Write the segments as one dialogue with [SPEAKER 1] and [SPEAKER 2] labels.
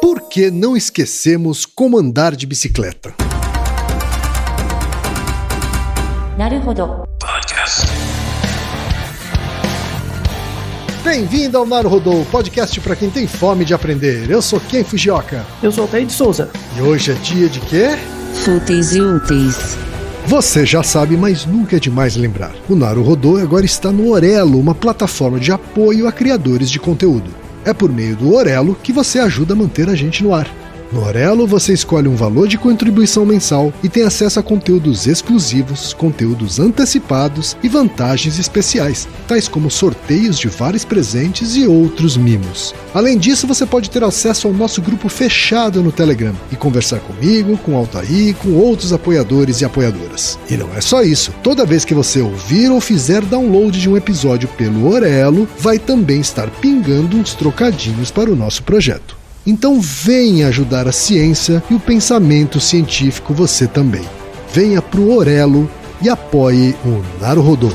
[SPEAKER 1] Por que não esquecemos como andar de bicicleta?
[SPEAKER 2] Naruhodo.
[SPEAKER 1] Bem-vindo ao Naruhodo, podcast para quem tem fome de aprender. Eu sou Ken Fujioka.
[SPEAKER 3] Eu sou o Altair de Souza.
[SPEAKER 1] E hoje é dia de quê?
[SPEAKER 2] Fúteis e úteis.
[SPEAKER 1] Você já sabe, mas nunca é demais lembrar. O Naruhodo agora está no Orelo, uma plataforma de apoio a criadores de conteúdo. É por meio do Orelo que você ajuda a manter a gente no ar. No Orelo, você escolhe um valor de contribuição mensal e tem acesso a conteúdos exclusivos, conteúdos antecipados e vantagens especiais, tais como sorteios de vários presentes e outros mimos. Além disso, você pode ter acesso ao nosso grupo fechado no Telegram e conversar comigo, com o Altair, com outros apoiadores e apoiadoras. E não é só isso. Toda vez que você ouvir ou fizer download de um episódio pelo Orelo, vai também estar pingando uns trocadinhos para o nosso projeto. Então venha ajudar a ciência e o pensamento científico você também. Venha pro Orelo e apoie o Naruhodo.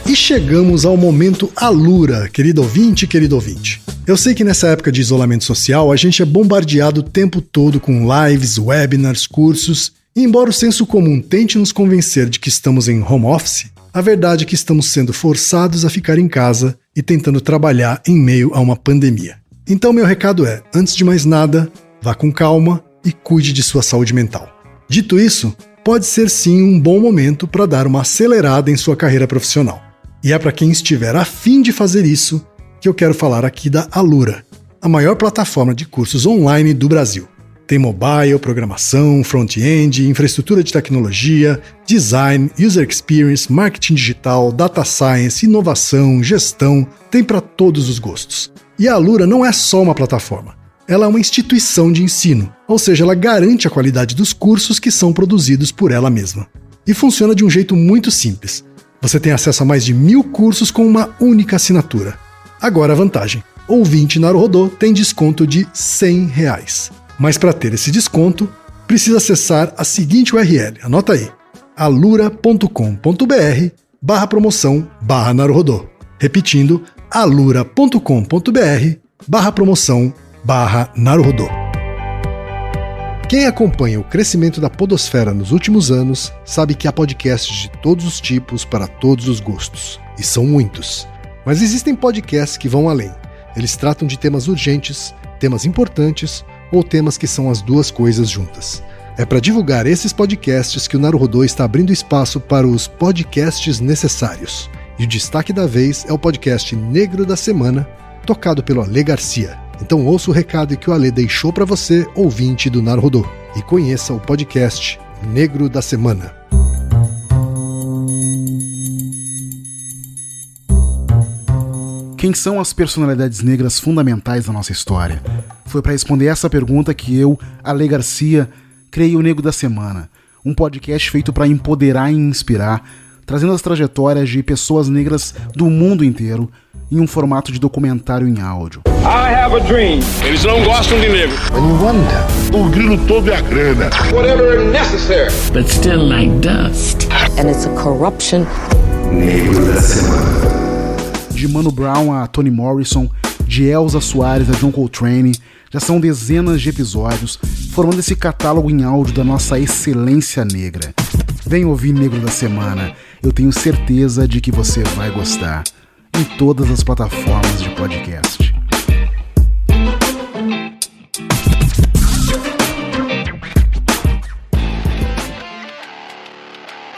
[SPEAKER 1] E chegamos ao momento Alura, querido ouvinte, querido ouvinte. Eu sei que nessa época de isolamento social a gente é bombardeado o tempo todo com lives, webinars, cursos, e embora o senso comum tente nos convencer de que estamos em home office, a verdade é que estamos sendo forçados a ficar em casa e tentando trabalhar em meio a uma pandemia. Então meu recado é, antes de mais nada, vá com calma e cuide de sua saúde mental. Dito isso, pode ser sim um bom momento para dar uma acelerada em sua carreira profissional. E é para quem estiver a fim de fazer isso que eu quero falar aqui da Alura, a maior plataforma de cursos online do Brasil. Tem mobile, programação, front-end, infraestrutura de tecnologia, design, user experience, marketing digital, data science, inovação, gestão, tem para todos os gostos. E a Alura não é só uma plataforma, ela é uma instituição de ensino, ou seja, ela garante a qualidade dos cursos que são produzidos por ela mesma. E funciona de um jeito muito simples. Você tem acesso a mais de 1000 cursos com uma única assinatura. Agora a vantagem, ouvinte Naruhodo tem desconto de R$100. Mas para ter esse desconto, precisa acessar a seguinte URL, anota aí, alura.com.br/promoção/Naruhodo. Repetindo, alura.com.br/promoção/Naruhodo. Quem acompanha o crescimento da podosfera nos últimos anos sabe que há podcasts de todos os tipos para todos os gostos, e são muitos. Mas existem podcasts que vão além. Eles tratam de temas urgentes, temas importantes ou temas que são as duas coisas juntas. É para divulgar esses podcasts que o Naruhodo está abrindo espaço para os podcasts necessários. E o destaque da vez é o podcast Negro da Semana, tocado pelo Ale Garcia. Então ouça o recado que o Ale deixou para você, ouvinte do Naruhodo, e conheça o podcast Negro da Semana.
[SPEAKER 4] Quem são as personalidades negras fundamentais da nossa história? Foi para responder essa pergunta que eu, Ale Garcia, criei o Negro da Semana, um podcast feito para empoderar e inspirar, trazendo as trajetórias de pessoas negras do mundo inteiro em um formato de documentário em áudio.
[SPEAKER 5] I have a dream.
[SPEAKER 6] Eles não gostam de negro.
[SPEAKER 7] O grilo todo é a grana.
[SPEAKER 5] Whatever necessary.
[SPEAKER 2] But still like dust. And it's a corruption.
[SPEAKER 7] Negro da Semana.
[SPEAKER 4] De Mano Brown a Toni Morrison, de Elza Soares a John Coltrane, já são dezenas de episódios formando esse catálogo em áudio da nossa excelência negra. Vem ouvir Negro da Semana, eu tenho certeza de que você vai gostar. Em todas as plataformas de podcast.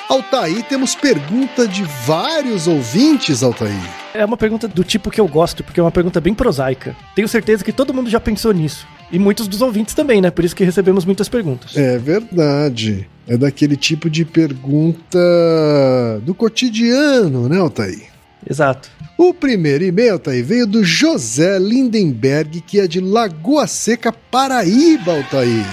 [SPEAKER 1] Altair, temos pergunta de vários ouvintes, Altair.
[SPEAKER 3] É uma pergunta do tipo que eu gosto, porque é uma pergunta bem prosaica. Tenho certeza que todo mundo já pensou nisso. E muitos dos ouvintes também, né? Por isso que recebemos muitas perguntas.
[SPEAKER 1] É verdade. É daquele tipo de pergunta do cotidiano, né, Altair?
[SPEAKER 3] Exato.
[SPEAKER 1] O primeiro e-mail, Altair, veio do José Lindenberg, que é de Lagoa Seca, Paraíba, Altair.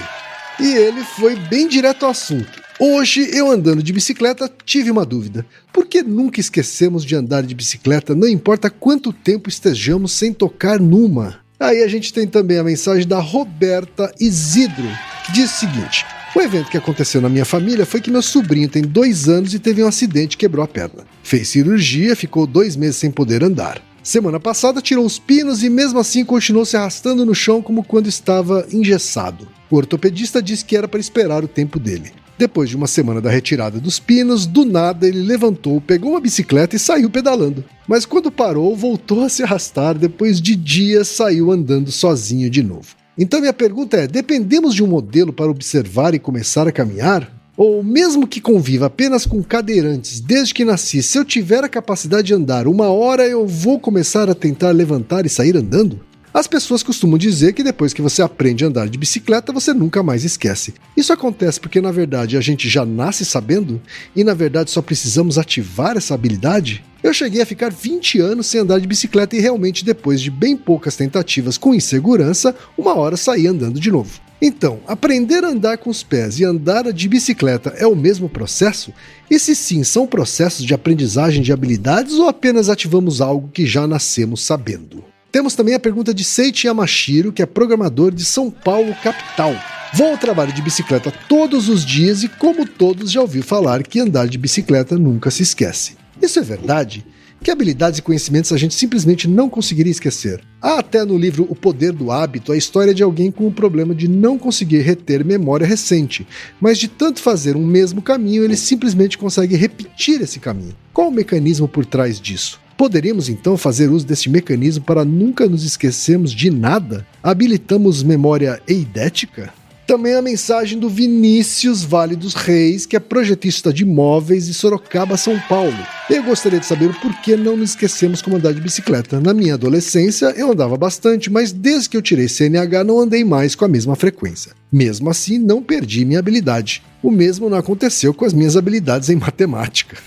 [SPEAKER 1] E ele foi bem direto ao assunto. Hoje, eu andando de bicicleta, tive uma dúvida. Por que nunca esquecemos de andar de bicicleta, não importa quanto tempo estejamos sem tocar numa? Aí a gente tem também a mensagem da Roberta Isidro, que diz o seguinte: o evento que aconteceu na minha família foi que meu sobrinho tem 2 anos e teve um acidente e quebrou a perna. Fez cirurgia, ficou 2 meses sem poder andar. Semana passada tirou os pinos e mesmo assim continuou se arrastando no chão como quando estava engessado. O ortopedista disse que era para esperar o tempo dele. Depois de uma semana da retirada dos pinos, do nada ele levantou, pegou uma bicicleta e saiu pedalando. Mas quando parou, voltou a se arrastar, depois de dias saiu andando sozinho de novo. Então minha pergunta é, dependemos de um modelo para observar e começar a caminhar? Ou mesmo que conviva apenas com cadeirantes desde que nasci, se eu tiver a capacidade de andar 1 hora, eu vou começar a tentar levantar e sair andando? As pessoas costumam dizer que depois que você aprende a andar de bicicleta, você nunca mais esquece. Isso acontece porque, na verdade, a gente já nasce sabendo e, na verdade, só precisamos ativar essa habilidade? Eu cheguei a ficar 20 anos sem andar de bicicleta e realmente, depois de bem poucas tentativas com insegurança, 1 hora saí andando de novo. Então, aprender a andar com os pés e andar de bicicleta é o mesmo processo? E se sim, são processos de aprendizagem de habilidades ou apenas ativamos algo que já nascemos sabendo? Temos também a pergunta de Seiichi Yamashiro, que é programador de São Paulo, capital. Vou ao trabalho de bicicleta todos os dias e, como todos, já ouviu falar que andar de bicicleta nunca se esquece. Isso é verdade? Que habilidades e conhecimentos a gente simplesmente não conseguiria esquecer? Há até no livro O Poder do Hábito a história de alguém com o problema de não conseguir reter memória recente, mas de tanto fazer um mesmo caminho, ele simplesmente consegue repetir esse caminho. Qual o mecanismo por trás disso? Poderíamos então fazer uso deste mecanismo para nunca nos esquecermos de nada? Habilitamos memória eidética? Também a mensagem do Vinícius Vale dos Reis, que é projetista de imóveis de Sorocaba, São Paulo. Eu gostaria de saber o porquê não nos esquecemos como andar de bicicleta. Na minha adolescência eu andava bastante, mas desde que eu tirei CNH não andei mais com a mesma frequência. Mesmo assim, não perdi minha habilidade. O mesmo não aconteceu com as minhas habilidades em matemática.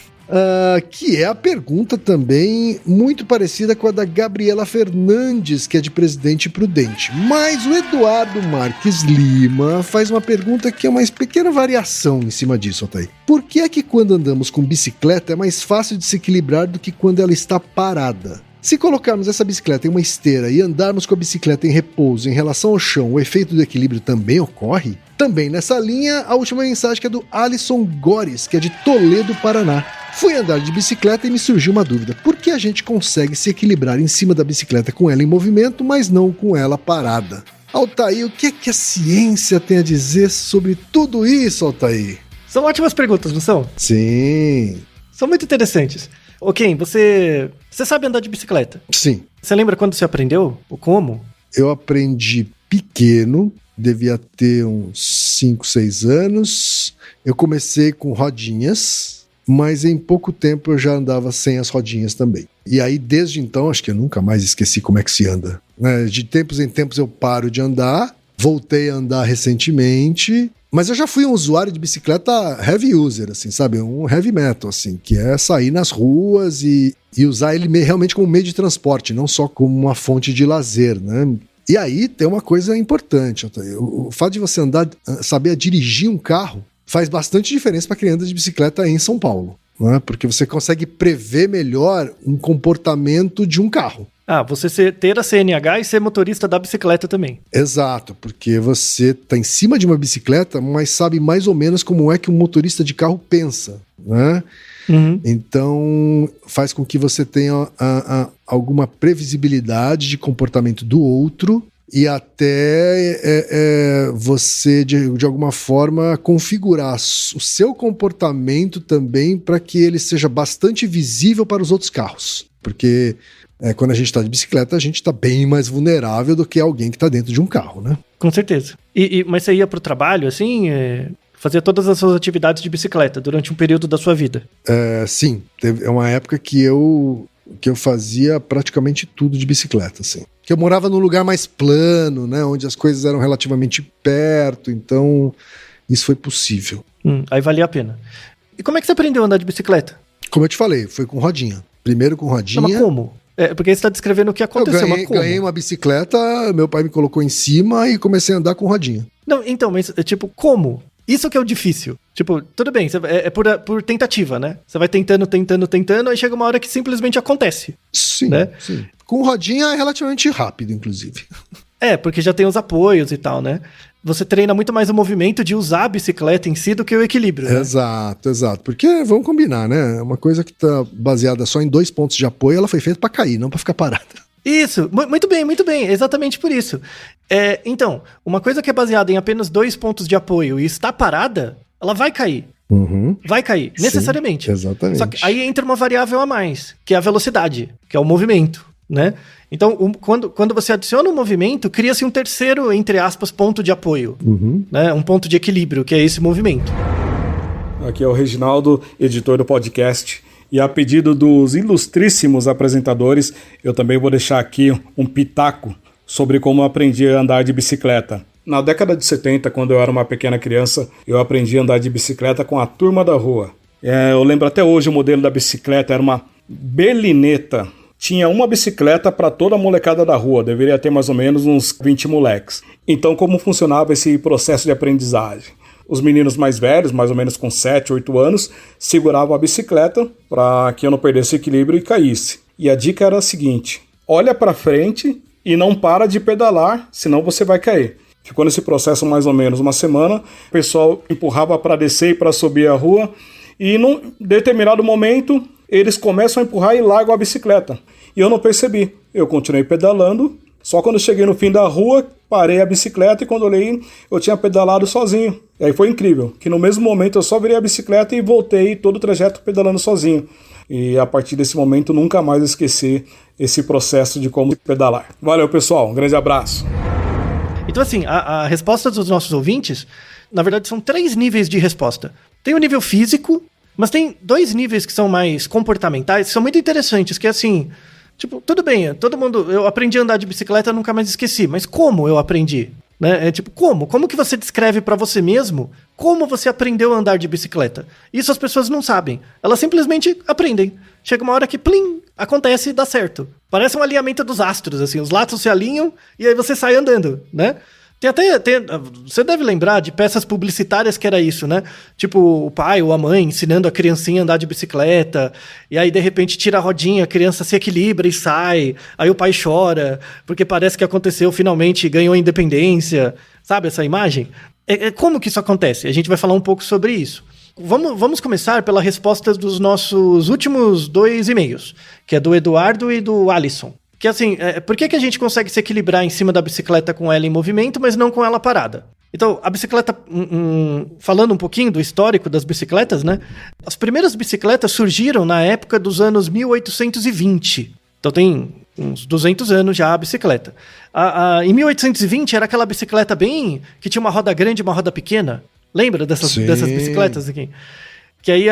[SPEAKER 1] Que é a pergunta também muito parecida com a da Gabriela Fernandes, que é de Presidente Prudente. Mas o Eduardo Marques Lima faz uma pergunta que é uma pequena variação em cima disso, Altair. Por que é que quando andamos com bicicleta é mais fácil de se equilibrar do que quando ela está parada? Se colocarmos essa bicicleta em uma esteira e andarmos com a bicicleta em repouso em relação ao chão, o efeito do equilíbrio também ocorre? Também nessa linha, a última mensagem que é do Alisson Gores, que é de Toledo, Paraná. Fui andar de bicicleta e me surgiu uma dúvida. Por que a gente consegue se equilibrar em cima da bicicleta com ela em movimento, mas não com ela parada? Altair, o que é que a ciência tem a dizer sobre tudo isso, Altair?
[SPEAKER 3] São ótimas perguntas, não são?
[SPEAKER 1] Sim.
[SPEAKER 3] São muito interessantes. Ok, você sabe andar de bicicleta?
[SPEAKER 1] Sim.
[SPEAKER 3] Você lembra quando você aprendeu? Ou como?
[SPEAKER 1] Eu aprendi pequeno, devia ter uns 5, 6 anos. Eu comecei com rodinhas, mas em pouco tempo eu já andava sem as rodinhas também. E aí, desde então, acho que eu nunca mais esqueci como é que se anda. De tempos em tempos eu paro de andar, voltei a andar recentemente, mas eu já fui um usuário de bicicleta heavy user, assim, sabe? Um heavy metal, assim, que é sair nas ruas e usar ele realmente como meio de transporte, não só como uma fonte de lazer, né? E aí tem uma coisa importante, o fato de você saber dirigir um carro faz bastante diferença para quem anda de bicicleta em São Paulo, né? Porque você consegue prever melhor um comportamento de um carro.
[SPEAKER 3] Você ter a CNH e ser motorista da bicicleta também.
[SPEAKER 1] Exato, porque você está em cima de uma bicicleta, mas sabe mais ou menos como é que um motorista de carro pensa, né? Uhum. Então faz com que você tenha alguma previsibilidade de comportamento do outro e até você, de alguma forma, configurar o seu comportamento também para que ele seja bastante visível para os outros carros. Porque quando a gente está de bicicleta, a gente está bem mais vulnerável do que alguém que está dentro de um carro, né?
[SPEAKER 3] Com certeza. Mas você ia para o trabalho, assim, fazia todas as suas atividades de bicicleta durante um período da sua vida?
[SPEAKER 1] Sim. É uma época que eu fazia praticamente tudo de bicicleta, assim. Que eu morava num lugar mais plano, né? Onde as coisas eram relativamente perto, então isso foi possível.
[SPEAKER 3] Aí valia a pena. E como é que você aprendeu a andar de bicicleta?
[SPEAKER 1] Como eu te falei, foi com rodinha. Primeiro com rodinha.
[SPEAKER 3] Não, mas como? Porque você está descrevendo o que aconteceu, mas como?
[SPEAKER 1] Ganhei uma bicicleta, meu pai me colocou em cima e comecei a andar com rodinha.
[SPEAKER 3] Não, então, mas como? Isso que é o difícil. Tudo bem, por tentativa, né? Você vai tentando, aí chega uma hora que simplesmente acontece.
[SPEAKER 1] Sim,
[SPEAKER 3] né?
[SPEAKER 1] sim. Com rodinha é relativamente rápido, inclusive.
[SPEAKER 3] Porque já tem os apoios e tal, né? Você treina muito mais o movimento de usar a bicicleta em si do que o equilíbrio, né?
[SPEAKER 1] Exato. Porque, vamos combinar, né? Uma coisa que tá baseada só em 2 pontos de apoio, ela foi feita pra cair, não pra ficar parada.
[SPEAKER 3] Isso, muito bem, exatamente por isso. Então, uma coisa que é baseada em apenas 2 pontos de apoio e está parada, ela vai cair. Vai cair, necessariamente.
[SPEAKER 1] Sim, exatamente.
[SPEAKER 3] Só que aí entra uma variável a mais, que é a velocidade, que é o movimento, né? Então, quando você adiciona um movimento, cria-se um terceiro, entre aspas, ponto de apoio, né? Um ponto de equilíbrio, que é esse movimento.
[SPEAKER 6] Aqui é o Reginaldo, editor do podcast. E a pedido dos ilustríssimos apresentadores, eu também vou deixar aqui um pitaco sobre como eu aprendi a andar de bicicleta. Na década de 70, quando eu era uma pequena criança, eu aprendi a andar de bicicleta com a turma da rua. Eu lembro até hoje o modelo da bicicleta, era uma berlineta. Tinha uma bicicleta para toda a molecada da rua, deveria ter mais ou menos uns 20 moleques. Então, como funcionava esse processo de aprendizagem? Os meninos mais velhos, mais ou menos com 7, 8 anos, seguravam a bicicleta para que eu não perdesse equilíbrio e caísse. E a dica era a seguinte: olha para frente e não para de pedalar, senão você vai cair. Ficou nesse processo mais ou menos uma semana, o pessoal empurrava para descer e para subir a rua, e num determinado momento eles começam a empurrar e largam a bicicleta. E eu não percebi, eu continuei pedalando, só quando eu cheguei no fim da rua, parei a bicicleta e quando olhei, eu tinha pedalado sozinho. E aí foi incrível, que no mesmo momento eu só virei a bicicleta e voltei todo o trajeto pedalando sozinho. E a partir desse momento nunca mais esqueci esse processo de como pedalar. Valeu, pessoal, um grande abraço.
[SPEAKER 3] Então, assim, a resposta dos nossos ouvintes, na verdade, são 3 níveis de resposta. Tem o nível físico, mas tem 2 níveis que são mais comportamentais, que são muito interessantes, que é assim, tipo, tudo bem, todo mundo, eu aprendi a andar de bicicleta, nunca mais esqueci, mas como eu aprendi? Né? Como que você descreve pra você mesmo como você aprendeu a andar de bicicleta? Isso as pessoas não sabem, elas simplesmente aprendem. Chega uma hora que, plim, acontece e dá certo. Parece um alinhamento dos astros, assim, os laços se alinham e aí você sai andando, né? Você deve lembrar de peças publicitárias que era isso, né? Tipo, o pai ou a mãe ensinando a criancinha a andar de bicicleta, e aí de repente tira a rodinha, a criança se equilibra e sai, aí o pai chora, porque parece que aconteceu, finalmente ganhou a independência, sabe essa imagem? Como que isso acontece? A gente vai falar um pouco sobre isso. Vamos começar pela resposta dos nossos últimos 2 e-mails, que é do Eduardo e do Alisson. Que assim, por que a gente consegue se equilibrar em cima da bicicleta com ela em movimento, mas não com ela parada? Então, a bicicleta, falando um pouquinho do histórico das bicicletas, né? As primeiras bicicletas surgiram na época dos anos 1820. Então tem uns 200 anos já a bicicleta. Em 1820 era aquela bicicleta bem... que tinha uma roda grande e uma roda pequena. Lembra dessas bicicletas aqui? Que aí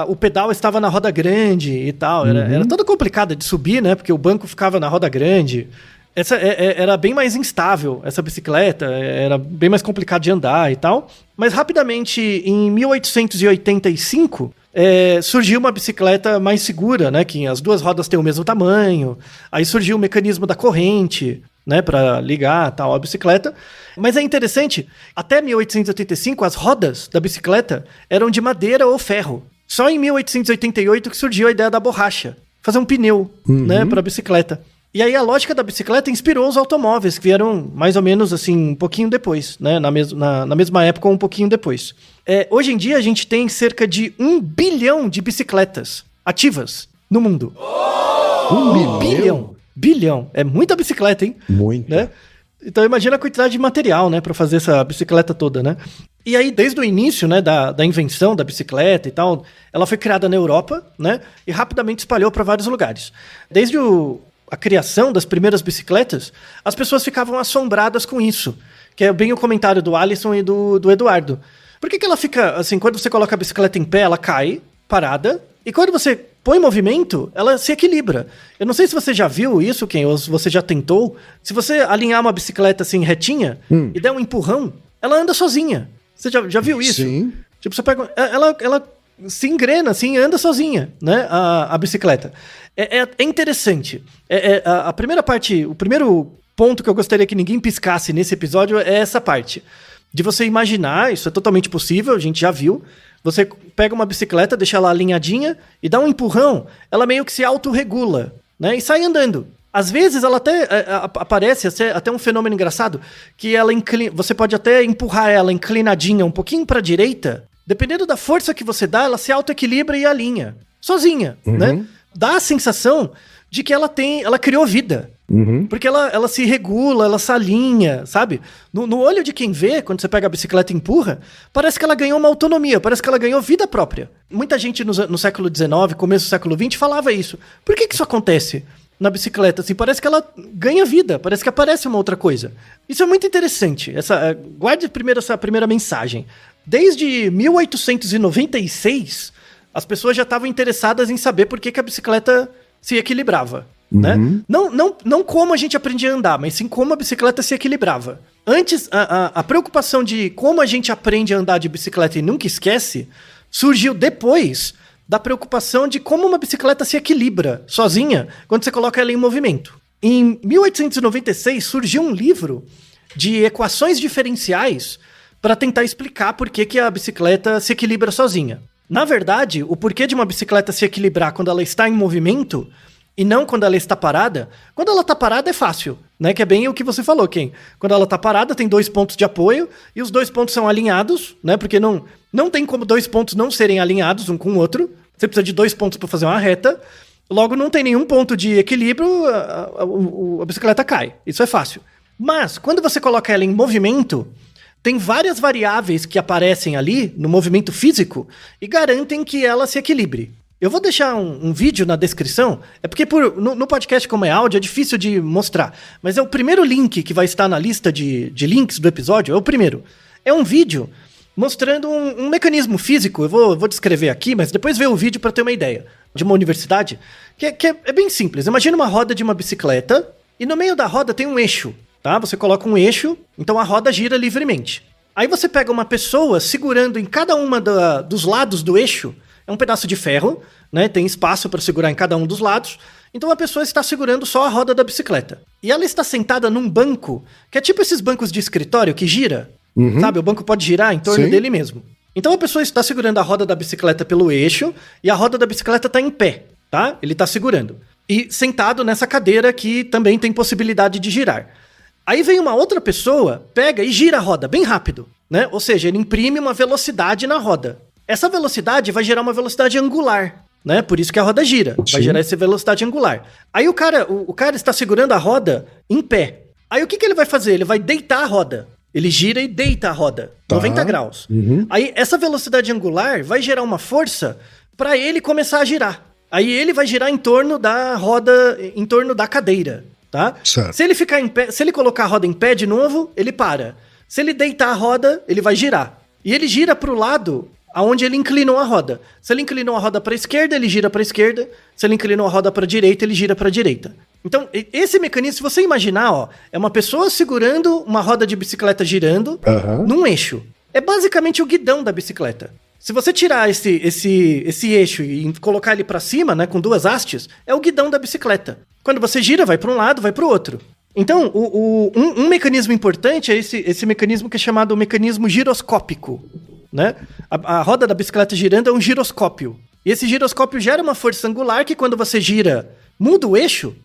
[SPEAKER 3] o pedal estava na roda grande e tal. Era toda complicada de subir, né? Porque o banco ficava na roda grande. Era bem mais instável, essa bicicleta. Era bem mais complicado de andar e tal. Mas rapidamente, em 1885, surgiu uma bicicleta mais segura, né? Que as 2 rodas têm o mesmo tamanho. Aí surgiu o mecanismo da corrente, né, para ligar tal a bicicleta. Mas é interessante, até 1885 as rodas da bicicleta eram de madeira ou ferro. Só em 1888 que surgiu a ideia da borracha, fazer um pneu, né, para a bicicleta. E aí a lógica da bicicleta inspirou os automóveis, que vieram mais ou menos assim um pouquinho depois, né, na mesma época ou um pouquinho depois. Hoje em dia a gente tem cerca de 1 bilhão de bicicletas ativas no mundo.
[SPEAKER 1] 1 bilhão?
[SPEAKER 3] Bilhão. É muita bicicleta, hein?
[SPEAKER 1] Muita.
[SPEAKER 3] Né? Então imagina a quantidade de material, né, para fazer essa bicicleta toda, né? E aí, desde o início, né, da invenção da bicicleta e tal, ela foi criada na Europa, né, e rapidamente espalhou para vários lugares. Desde a criação das primeiras bicicletas, as pessoas ficavam assombradas com isso, que é bem o comentário do Alisson e do Eduardo. Por que ela fica, assim, quando você coloca a bicicleta em pé, ela cai, parada, e quando você põe em movimento, ela se equilibra. Eu não sei se você já viu isso, Ken, ou se você já tentou. Se você alinhar uma bicicleta assim retinha e der um empurrão, ela anda sozinha. Você já viu isso?
[SPEAKER 1] Sim.
[SPEAKER 3] Tipo, você pega... Ela se engrena assim, anda sozinha, né? A bicicleta. É interessante. A primeira parte, o primeiro ponto que eu gostaria que ninguém piscasse nesse episódio é essa parte. De você imaginar, isso é totalmente possível, a gente já viu. Você pega uma bicicleta, deixa ela alinhadinha e dá um empurrão, ela meio que se autorregula, né? E sai andando. Às vezes ela até aparece até um fenômeno engraçado, que ela você pode até empurrar ela inclinadinha um pouquinho para a direita, dependendo da força que você dá, ela se autoequilibra e alinha, sozinha, né? Dá a sensação de que ela criou vida. Porque ela se regula, ela se alinha, sabe? No olho de quem vê, quando você pega a bicicleta e empurra, parece que ela ganhou uma autonomia, parece que ela ganhou vida própria. Muita gente no século XIX, começo do século XX, falava isso. Por que isso acontece na bicicleta? Assim, parece que ela ganha vida, parece que aparece uma outra coisa. Isso é muito interessante. Guarde primeiro essa primeira mensagem. Desde 1896, as pessoas já estavam interessadas em saber por que a bicicleta se equilibrava. Né? Não como a gente aprendia a andar, mas sim como a bicicleta se equilibrava. Antes, a preocupação de como a gente aprende a andar de bicicleta e nunca esquece, surgiu depois da preocupação de como uma bicicleta se equilibra sozinha quando você coloca ela em movimento. Em 1896 surgiu um livro de equações diferenciais para tentar explicar por que a bicicleta se equilibra sozinha. Na verdade, o porquê de uma bicicleta se equilibrar quando ela está em movimento e não quando ela está parada. Quando ela está parada é fácil, né? Que é bem o que você falou, Ken. Quando ela está parada tem 2 pontos de apoio e os 2 pontos são alinhados, né? Porque não tem como 2 pontos não serem alinhados um com o outro. Você precisa de 2 pontos para fazer uma reta. Logo, não tem nenhum ponto de equilíbrio, a bicicleta cai. Isso é fácil. Mas, quando você coloca ela em movimento, tem várias variáveis que aparecem ali no movimento físico e garantem que ela se equilibre. Eu vou deixar um vídeo na descrição, é porque no podcast, como é áudio, é difícil de mostrar, mas é o primeiro link que vai estar na lista de links do episódio, é o primeiro. É um vídeo mostrando um mecanismo físico, eu vou descrever aqui, mas depois vê o vídeo para ter uma ideia, de uma universidade, que é bem simples. Imagina uma roda de uma bicicleta e no meio da roda tem um eixo, tá? Você coloca um eixo, então a roda gira livremente. Aí você pega uma pessoa segurando em cada uma dos lados do eixo. É um pedaço de ferro, né? Tem espaço para segurar em cada um dos lados. Então a pessoa está segurando só a roda da bicicleta. E ela está sentada num banco, que é tipo esses bancos de escritório que gira. Sabe? O banco pode girar em torno dele mesmo. Então a pessoa está segurando a roda da bicicleta pelo eixo e a roda da bicicleta está em pé, tá? Ele está segurando. E sentado nessa cadeira que também tem possibilidade de girar. Aí vem uma outra pessoa, pega e gira a roda bem rápido, né? Ou seja, ele imprime uma velocidade na roda. Essa velocidade vai gerar uma velocidade angular, né? Por isso que a roda gira. Vai gerar essa velocidade angular. Aí o cara está segurando a roda em pé. Aí o que ele vai fazer? Ele vai deitar a roda. Ele gira e deita a roda, 90 graus. Aí essa velocidade angular vai gerar uma força para ele começar a girar. Aí ele vai girar em torno da roda, em torno da cadeira, tá? Certo. Se ele ficar em pé, se ele colocar a roda em pé de novo, ele para. Se ele deitar a roda, ele vai girar. E ele gira para o lado aonde ele inclinou a roda. Se ele inclinou a roda para a esquerda, ele gira para a esquerda. Se ele inclinou a roda para a direita, ele gira para a direita. Então, esse mecanismo, se você imaginar, ó, é uma pessoa segurando uma roda de bicicleta girando num eixo. É basicamente o guidão da bicicleta. Se você tirar esse eixo e colocar ele para cima, né, com 2 hastes, é o guidão da bicicleta. Quando você gira, vai para um lado, vai para o outro. Então, um mecanismo importante é esse mecanismo que é chamado mecanismo giroscópico. Né? A roda da bicicleta girando é um giroscópio. E esse giroscópio gera uma força angular que quando você gira, muda o eixo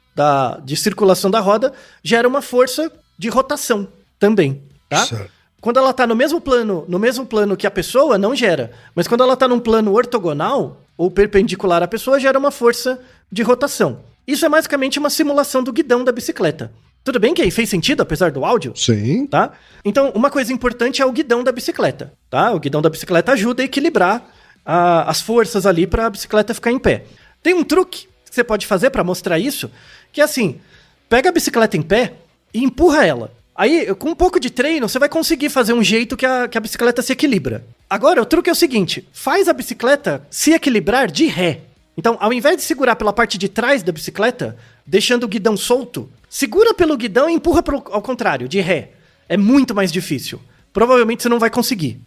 [SPEAKER 3] de circulação da roda, gera uma força de rotação também, tá? Certo. Quando ela está no mesmo plano que a pessoa, não gera. Mas quando ela está num plano ortogonal, ou perpendicular à pessoa, gera uma força de rotação. Isso é basicamente uma simulação do guidão da bicicleta. Tudo bem que aí fez sentido, apesar do áudio?
[SPEAKER 1] Sim.
[SPEAKER 3] Tá? Então, uma coisa importante é o guidão da bicicleta, tá? O guidão da bicicleta ajuda a equilibrar as forças ali para a bicicleta ficar em pé. Tem um truque que você pode fazer para mostrar isso, que é assim, pega a bicicleta em pé e empurra ela. Aí, com um pouco de treino, você vai conseguir fazer um jeito que a bicicleta se equilibra. Agora, o truque é o seguinte, faz a bicicleta se equilibrar de ré. Então, ao invés de segurar pela parte de trás da bicicleta, deixando o guidão solto, segura pelo guidão e empurra ao contrário, de ré. É muito mais difícil. Provavelmente você não vai conseguir.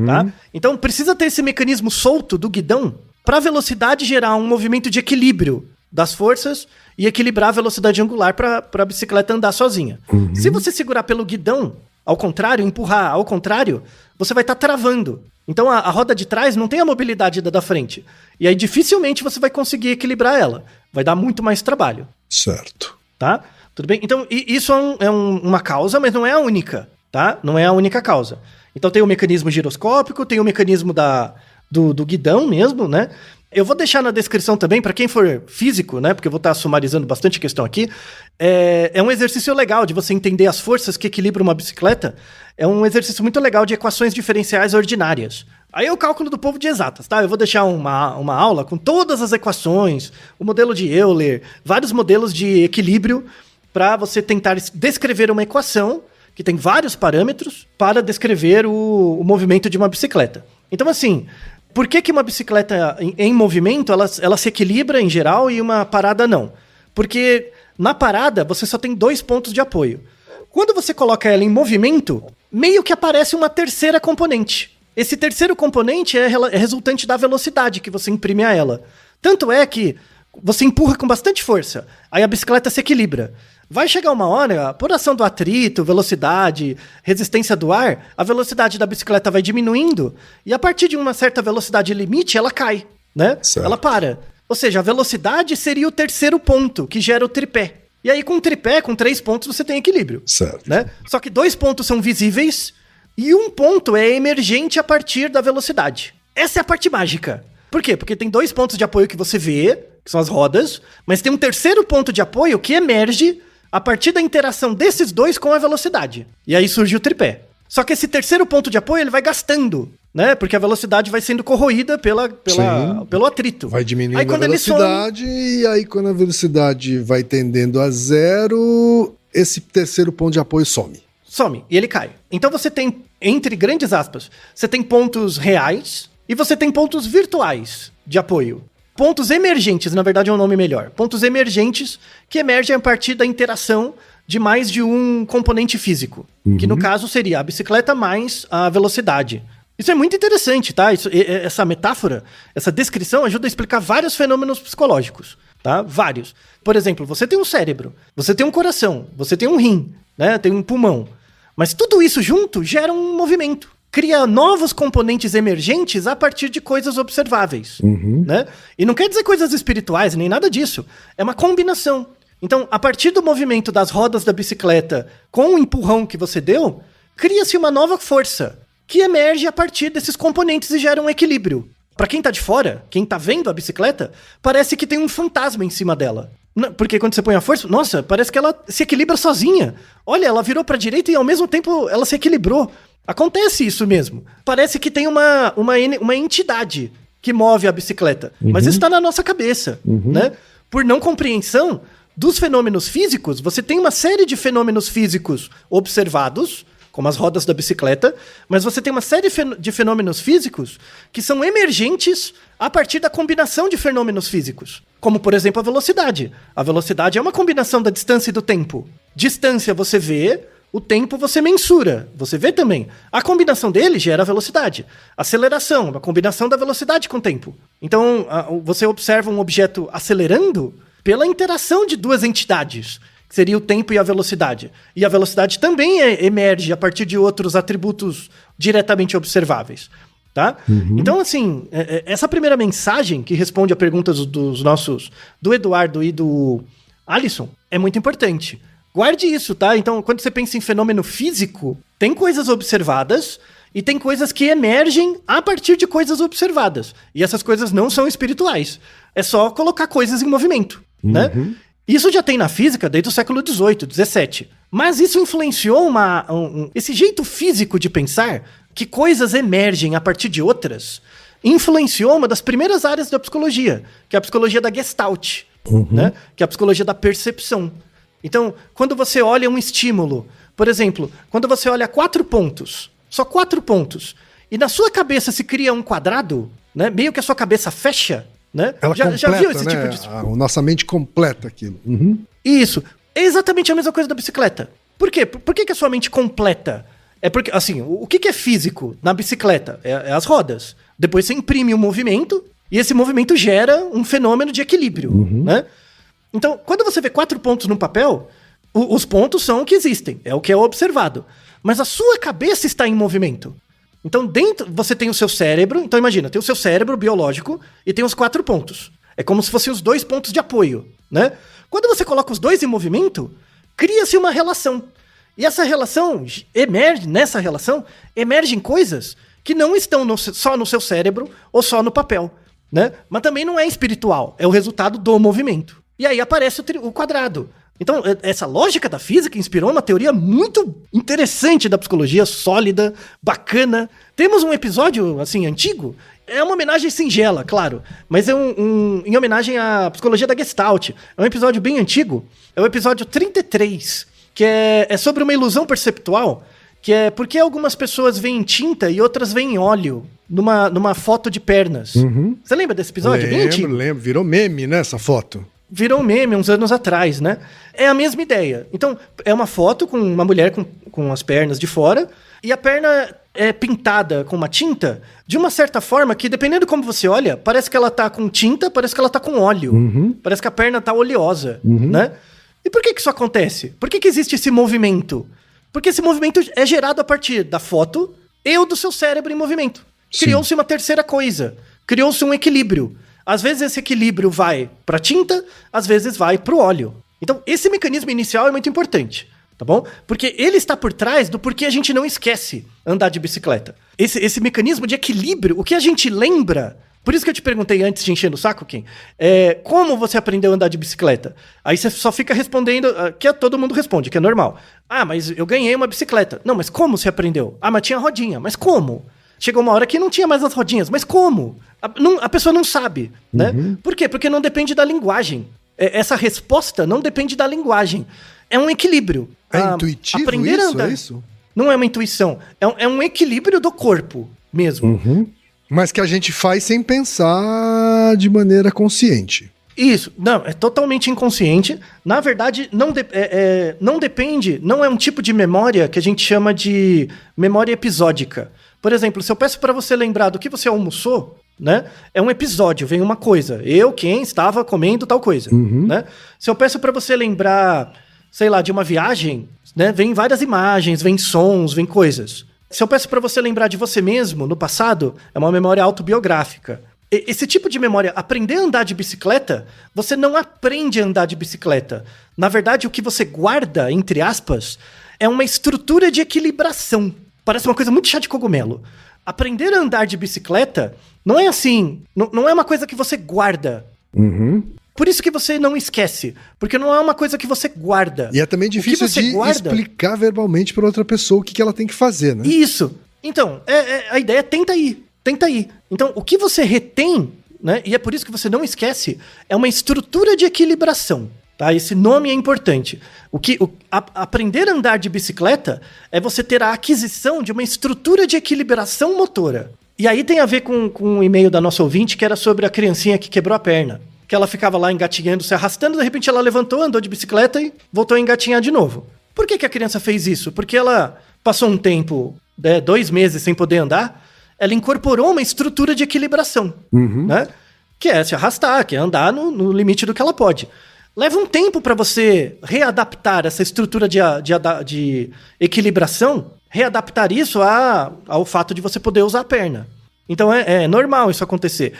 [SPEAKER 3] Tá? Então precisa ter esse mecanismo solto do guidão para a velocidade gerar um movimento de equilíbrio das forças e equilibrar a velocidade angular para a bicicleta andar sozinha. Se você segurar pelo guidão, ao contrário, empurrar ao contrário, você vai estar travando. Então a roda de trás não tem a mobilidade da frente. E aí dificilmente você vai conseguir equilibrar ela. Vai dar muito mais trabalho.
[SPEAKER 1] Certo.
[SPEAKER 3] tá? Tudo bem? Então, isso uma causa, mas não é a única, tá? Não é a única causa. Então, tem o mecanismo giroscópico, tem o mecanismo do guidão mesmo, né? Eu vou deixar na descrição também, para quem for físico, né? Porque eu vou estar sumarizando bastante questão aqui. É um exercício legal de você entender as forças que equilibram uma bicicleta. É um exercício muito legal de equações diferenciais ordinárias. Aí é o cálculo do povo de exatas, tá? Eu vou deixar uma aula com todas as equações, o modelo de Euler, vários modelos de equilíbrio para você tentar descrever uma equação que tem vários parâmetros para descrever o movimento de uma bicicleta. Então, assim, por que uma bicicleta em movimento, ela se equilibra em geral e uma parada não? Porque na parada você só tem 2 pontos de apoio. Quando você coloca ela em movimento, meio que aparece uma terceira componente. Esse terceiro componente é resultante da velocidade que você imprime a ela. Tanto é que você empurra com bastante força, aí a bicicleta se equilibra. Vai chegar uma hora, por ação do atrito, velocidade, resistência do ar, a velocidade da bicicleta vai diminuindo e a partir de uma certa velocidade limite, ela cai, né?
[SPEAKER 1] Certo.
[SPEAKER 3] Ela para. Ou seja, a velocidade seria o terceiro ponto que gera o tripé. E aí com o tripé, com 3 pontos, você tem equilíbrio.
[SPEAKER 1] Certo.
[SPEAKER 3] Né? Só que 2 pontos são visíveis e 1 ponto é emergente a partir da velocidade. Essa é a parte mágica. Por quê? Porque tem 2 pontos de apoio que você vê, que são as rodas, mas tem um terceiro ponto de apoio que emerge a partir da interação desses 2 com a velocidade. E aí surge o tripé. Só que esse terceiro ponto de apoio ele vai gastando, né? Porque a velocidade vai sendo corroída pelo atrito.
[SPEAKER 1] Vai diminuindo
[SPEAKER 3] aí,
[SPEAKER 1] a velocidade e aí quando a velocidade vai tendendo a 0, esse terceiro ponto de apoio some.
[SPEAKER 3] Some, e ele cai. Então você tem, entre grandes aspas, você tem pontos reais e você tem pontos virtuais de apoio. Pontos emergentes, na verdade é um nome melhor. Pontos emergentes que emergem a partir da interação de mais de um componente físico. Que no caso seria a bicicleta mais a velocidade. Isso é muito interessante, tá? Essa metáfora, essa descrição ajuda a explicar vários fenômenos psicológicos, tá? Vários. Por exemplo, você tem um cérebro, você tem um coração, você tem um rim, né? Tem um pulmão. Mas tudo isso junto gera um movimento. Cria novos componentes emergentes a partir de coisas observáveis, né? E não quer dizer coisas espirituais, nem nada disso. É uma combinação. Então, a partir do movimento das rodas da bicicleta com o empurrão que você deu, cria-se uma nova força que emerge a partir desses componentes e gera um equilíbrio. Para quem tá de fora, quem tá vendo a bicicleta, parece que tem um fantasma em cima dela. Porque quando você põe a força, nossa, parece que ela se equilibra sozinha. Olha, ela virou pra direita e ao mesmo tempo ela se equilibrou. Acontece isso mesmo. Parece que tem uma entidade que move a bicicleta. Mas isso tá na nossa cabeça, né? Por não compreensão dos fenômenos físicos, você tem uma série de fenômenos físicos observados, como as rodas da bicicleta, mas você tem uma série de fenômenos físicos que são emergentes a partir da combinação de fenômenos físicos. Como, por exemplo, a velocidade. A velocidade é uma combinação da distância e do tempo. Distância você vê, o tempo você mensura, você vê também. A combinação dele gera a velocidade. Aceleração, uma combinação da velocidade com o tempo. Então, você observa um objeto acelerando pela interação de 2 entidades, que seria o tempo e a velocidade. E a velocidade também emerge a partir de outros atributos diretamente observáveis. Tá? Então, assim, essa primeira mensagem que responde a perguntas do Eduardo e do Alisson é muito importante. Guarde isso, tá? Então, quando você pensa em fenômeno físico, tem coisas observadas e tem coisas que emergem a partir de coisas observadas. E essas coisas não são espirituais. É só colocar coisas em movimento, né? Isso já tem na física desde o século XVIII, XVII. Mas isso influenciou esse jeito físico de pensar, que coisas emergem a partir de outras, influenciou uma das primeiras áreas da psicologia, que é a psicologia da Gestalt, né? Que é a psicologia da percepção. Então, quando você olha um estímulo, por exemplo, quando você olha 4 pontos, só 4 pontos, e na sua cabeça se cria um quadrado, né? Meio que a sua cabeça fecha, né?
[SPEAKER 1] Ela
[SPEAKER 3] já viu esse
[SPEAKER 1] né?
[SPEAKER 3] tipo de...
[SPEAKER 1] A nossa mente completa aquilo.
[SPEAKER 3] Isso. É exatamente a mesma coisa da bicicleta. Por quê? Por que a sua mente completa? É porque, assim, o que é físico na bicicleta? É as rodas. Depois você imprime um movimento e esse movimento gera um fenômeno de equilíbrio, né? Então, quando você vê 4 pontos no papel, os pontos são o que existem, é o que é observado. Mas a sua cabeça está em movimento. Então, dentro você tem o seu cérebro. Então, imagina, tem o seu cérebro biológico e tem os 4 pontos. É como se fossem os 2 pontos de apoio, né? Quando você coloca os dois em movimento, cria-se uma relação. E essa relação emergem coisas que não estão só no seu cérebro ou só no papel, né? Mas também não é espiritual, é o resultado do movimento. E aí aparece o quadrado. Então, essa lógica da física inspirou uma teoria muito interessante da psicologia, sólida, bacana. Temos um episódio, assim, antigo. É uma homenagem singela, claro, mas é em homenagem à psicologia da Gestalt. É um episódio bem antigo. É o episódio 33, que é sobre uma ilusão perceptual, que é porque algumas pessoas veem tinta e outras veem óleo numa foto de pernas. Você lembra desse episódio? Bem antigo.
[SPEAKER 1] Lembro. Virou meme, né, essa foto?
[SPEAKER 3] Virou meme uns anos atrás, né? É a mesma ideia. Então, é uma foto com uma mulher com as pernas de fora, e a perna é pintada com uma tinta de uma certa forma que, dependendo de como você olha, parece que ela tá com tinta, parece que ela tá com óleo. Parece que a perna tá oleosa, né? E por que isso acontece? Por que existe esse movimento? Porque esse movimento é gerado a partir da foto e do seu cérebro em movimento. Criou-se uma terceira coisa. Criou-se um equilíbrio. Às vezes esse equilíbrio vai para tinta, às vezes vai para o óleo. Então, esse mecanismo inicial é muito importante, tá bom? Porque ele está por trás do porquê a gente não esquece andar de bicicleta. Esse mecanismo de equilíbrio, o que a gente lembra... Por isso que eu te perguntei antes de encher no saco, Kim, como você aprendeu a andar de bicicleta? Aí você só fica respondendo, que todo mundo responde, que é normal. Ah, mas eu ganhei uma bicicleta. Não, mas como você aprendeu? Ah, mas tinha rodinha. Mas como? Chegou uma hora que não tinha mais as rodinhas. Mas como? A pessoa não sabe, né? Por quê? Porque não depende da linguagem. Essa resposta não depende da linguagem. É um equilíbrio.
[SPEAKER 1] É intuitivo
[SPEAKER 3] aprender
[SPEAKER 1] isso?
[SPEAKER 3] A andar,
[SPEAKER 1] é isso?
[SPEAKER 3] Não é uma intuição. É um equilíbrio do corpo mesmo.
[SPEAKER 1] Mas que a gente faz sem pensar de maneira consciente.
[SPEAKER 3] Isso, não, é totalmente inconsciente. Na verdade, não depende, não é um tipo de memória que a gente chama de memória episódica. Por exemplo, se eu peço para você lembrar do que você almoçou, né? É um episódio, vem uma coisa. Quem estava comendo tal coisa, né? Se eu peço para você lembrar, sei lá, de uma viagem, né? Vem várias imagens, vem sons, vem coisas. Se eu peço para você lembrar de você mesmo no passado, é uma memória autobiográfica. Esse tipo de memória, aprender a andar de bicicleta, você não aprende a andar de bicicleta. Na verdade, o que você guarda, entre aspas, é uma estrutura de equilibração. Parece uma coisa muito chá de cogumelo. Aprender a andar de bicicleta não é assim, não é uma coisa que você guarda. Por isso que você não esquece, porque não é uma coisa que você guarda.
[SPEAKER 1] E é também difícil de explicar verbalmente para outra pessoa o que ela tem que fazer, né?
[SPEAKER 3] Isso. Então, a ideia é tenta ir. Então, o que você retém, né, e é por isso que você não esquece, é uma estrutura de equilibração. Tá? Esse nome é importante. Aprender a andar de bicicleta é você ter a aquisição de uma estrutura de equilibração motora. E aí tem a ver com um e-mail da nossa ouvinte, que era sobre a criancinha que quebrou a perna. Que ela ficava lá engatinhando, se arrastando, de repente ela levantou, andou de bicicleta e voltou a engatinhar de novo. Por que a criança fez isso? Porque ela passou um tempo, 2 meses sem poder andar, ela incorporou uma estrutura de equilibração, né? Que é se arrastar, que é andar no limite do que ela pode. Leva um tempo para você readaptar essa estrutura de equilibração, readaptar isso ao fato de você poder usar a perna. Então é normal isso acontecer.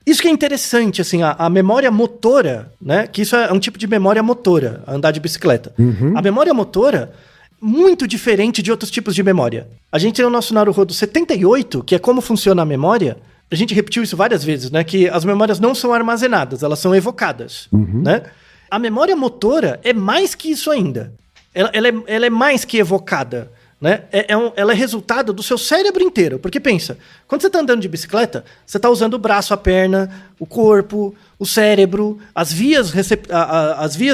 [SPEAKER 3] Isso que é interessante, assim, a memória motora, né? Que isso é um tipo de memória motora, andar de bicicleta. A memória motora, muito diferente de outros tipos de memória. A gente tem o nosso Naruhodo 78, que é como funciona a memória. A gente repetiu isso várias vezes, né? Que as memórias não são armazenadas, elas são evocadas, né? A memória motora é mais que isso ainda. Ela é mais que evocada. Né? Ela é resultado do seu cérebro inteiro. Porque pensa, quando você está andando de bicicleta, você está usando o braço, a perna, o corpo, o cérebro, as vias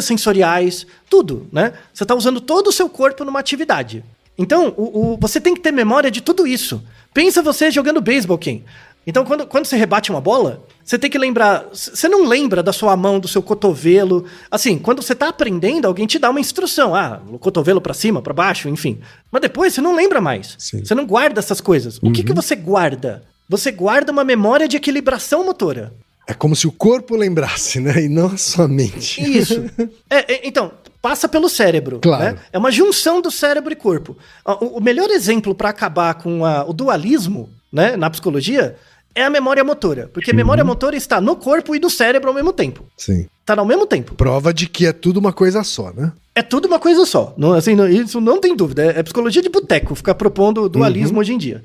[SPEAKER 3] sensoriais, tudo, né? Você está usando todo o seu corpo numa atividade. Então, você tem que ter memória de tudo isso. Pensa você jogando beisebol, Ken. Então, quando você rebate uma bola, você tem que lembrar... Você não lembra da sua mão, do seu cotovelo. Assim, quando você tá aprendendo, alguém te dá uma instrução. O cotovelo pra cima, pra baixo, enfim. Mas depois você não lembra mais. Sim. Você não guarda essas coisas. O que você guarda? Você guarda uma memória de equilibração motora.
[SPEAKER 1] É como se o corpo lembrasse, né? E não a sua mente.
[SPEAKER 3] Isso. Então, passa pelo cérebro.
[SPEAKER 1] Claro.
[SPEAKER 3] Né? É uma junção do cérebro e corpo. O melhor exemplo para acabar com o dualismo, né, na psicologia... é a memória motora. Porque a memória motora está no corpo e no cérebro ao mesmo tempo.
[SPEAKER 1] Sim.
[SPEAKER 3] Tá ao mesmo tempo.
[SPEAKER 1] Prova de que é tudo uma coisa só, né?
[SPEAKER 3] É tudo uma coisa só. Não, assim, isso não tem dúvida. É psicologia de boteco ficar propondo dualismo hoje em dia.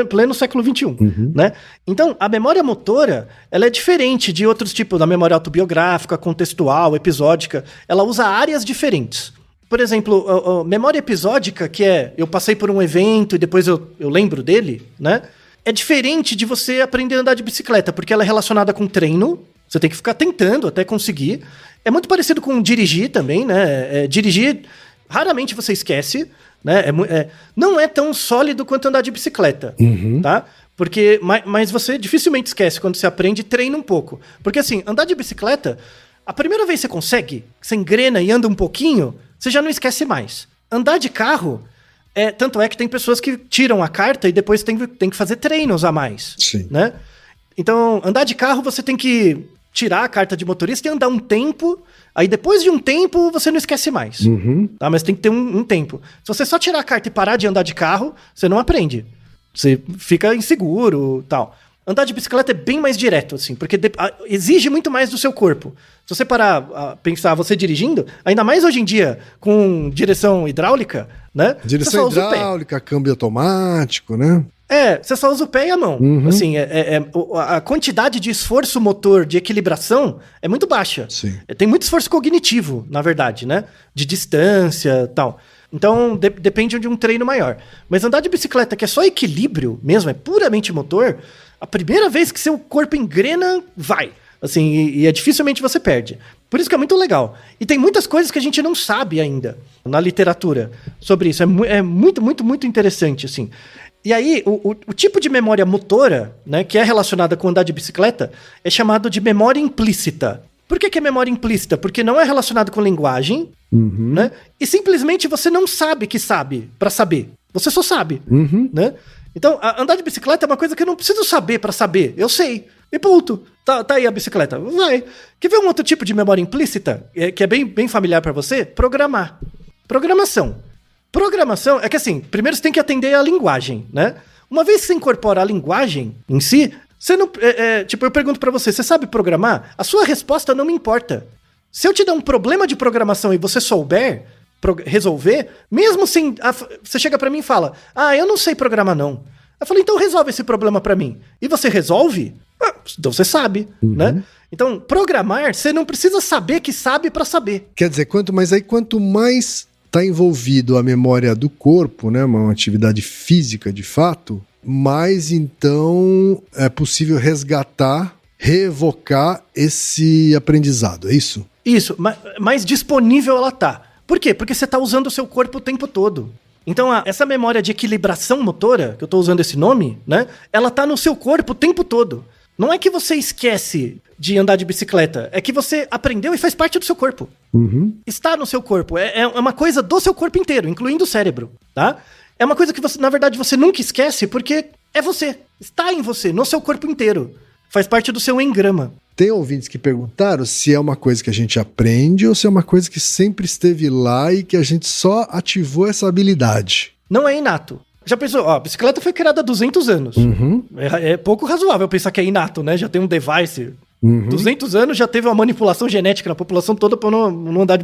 [SPEAKER 3] Pleno século XXI, né? Então, a memória motora, ela é diferente de outros tipos, da memória autobiográfica, contextual, episódica. Ela usa áreas diferentes. Por exemplo, a memória episódica, que é eu passei por um evento e depois eu lembro dele, né? É diferente de você aprender a andar de bicicleta, porque ela é relacionada com treino. Você tem que ficar tentando até conseguir. É muito parecido com dirigir também, né? Dirigir, raramente você esquece, né? Não é tão sólido quanto andar de bicicleta, tá? Porque, mas você dificilmente esquece quando você aprende e treina um pouco. Porque assim, andar de bicicleta, a primeira vez que você consegue, você engrena e anda um pouquinho, você já não esquece mais. Andar de carro, tanto é que tem pessoas que tiram a carta e depois tem que fazer treinos a mais.
[SPEAKER 1] Sim.
[SPEAKER 3] Né? Então, andar de carro, você tem que tirar a carta de motorista e andar um tempo, aí depois de um tempo você não esquece mais. Tá? Mas tem que ter um tempo. Se você só tirar a carta e parar de andar de carro, você não aprende. Você fica inseguro e tal. Andar de bicicleta é bem mais direto, assim, porque exige muito mais do seu corpo. Se você parar a pensar você dirigindo, ainda mais hoje em dia, com direção hidráulica, né?
[SPEAKER 1] Direção hidráulica, câmbio automático, né?
[SPEAKER 3] Você só usa o pé e a mão. Assim, a quantidade de esforço motor, de equilibração, é muito baixa.
[SPEAKER 1] Sim.
[SPEAKER 3] Tem muito esforço cognitivo, na verdade, né? De distância e tal. Então, depende de um treino maior. Mas andar de bicicleta, que é só equilíbrio mesmo, é puramente motor, a primeira vez que seu corpo engrena, vai. Assim, e dificilmente você perde. Por isso que é muito legal. E tem muitas coisas que a gente não sabe ainda na literatura sobre isso. É muito, muito, muito interessante, assim. E aí, o tipo de memória motora, né, que é relacionada com andar de bicicleta, é chamado de memória implícita. Por que é memória implícita? Porque não é relacionado com linguagem, né? E simplesmente você não sabe que sabe pra saber. Você só sabe, né? Então, andar de bicicleta é uma coisa que eu não preciso saber pra saber. Eu sei. E ponto. Tá aí a bicicleta. Vai. Quer ver um outro tipo de memória implícita? Que é bem, bem familiar pra você? Programar. Programação. Programação é que assim, primeiro você tem que atender à linguagem, né? Uma vez que você incorpora a linguagem em si, você não... tipo, eu pergunto pra você, você sabe programar? A sua resposta não me importa. Se eu te der um problema de programação e você souber resolver, mesmo sem... você chega pra mim e fala, eu não sei programar não. Eu falo, então resolve esse problema pra mim. E você resolve? Então você sabe, né? Então, programar, você não precisa saber que sabe pra saber.
[SPEAKER 1] Quer dizer, quanto mais está envolvido a memória do corpo, né, uma atividade física de fato, mais então é possível resgatar, reevocar esse aprendizado, é isso?
[SPEAKER 3] Isso, mais disponível ela tá. Por quê? Porque você tá usando o seu corpo o tempo todo. Então, essa memória de equilibração motora, que eu tô usando esse nome, né, ela tá no seu corpo o tempo todo. Não é que você esquece de andar de bicicleta, é que você aprendeu e faz parte do seu corpo. Está no seu corpo, é uma coisa do seu corpo inteiro, incluindo o cérebro, tá? É uma coisa que, na verdade, você nunca esquece, porque é você, está em você, no seu corpo inteiro. Faz parte do seu engrama.
[SPEAKER 1] Tem ouvintes que perguntaram se é uma coisa que a gente aprende ou se é uma coisa que sempre esteve lá e que a gente só ativou essa habilidade.
[SPEAKER 3] Não é inato. Já pensou? A bicicleta foi criada há 200 anos. É pouco razoável pensar que é inato, né? Já tem um device. 200 anos já teve uma manipulação genética na população toda para não andar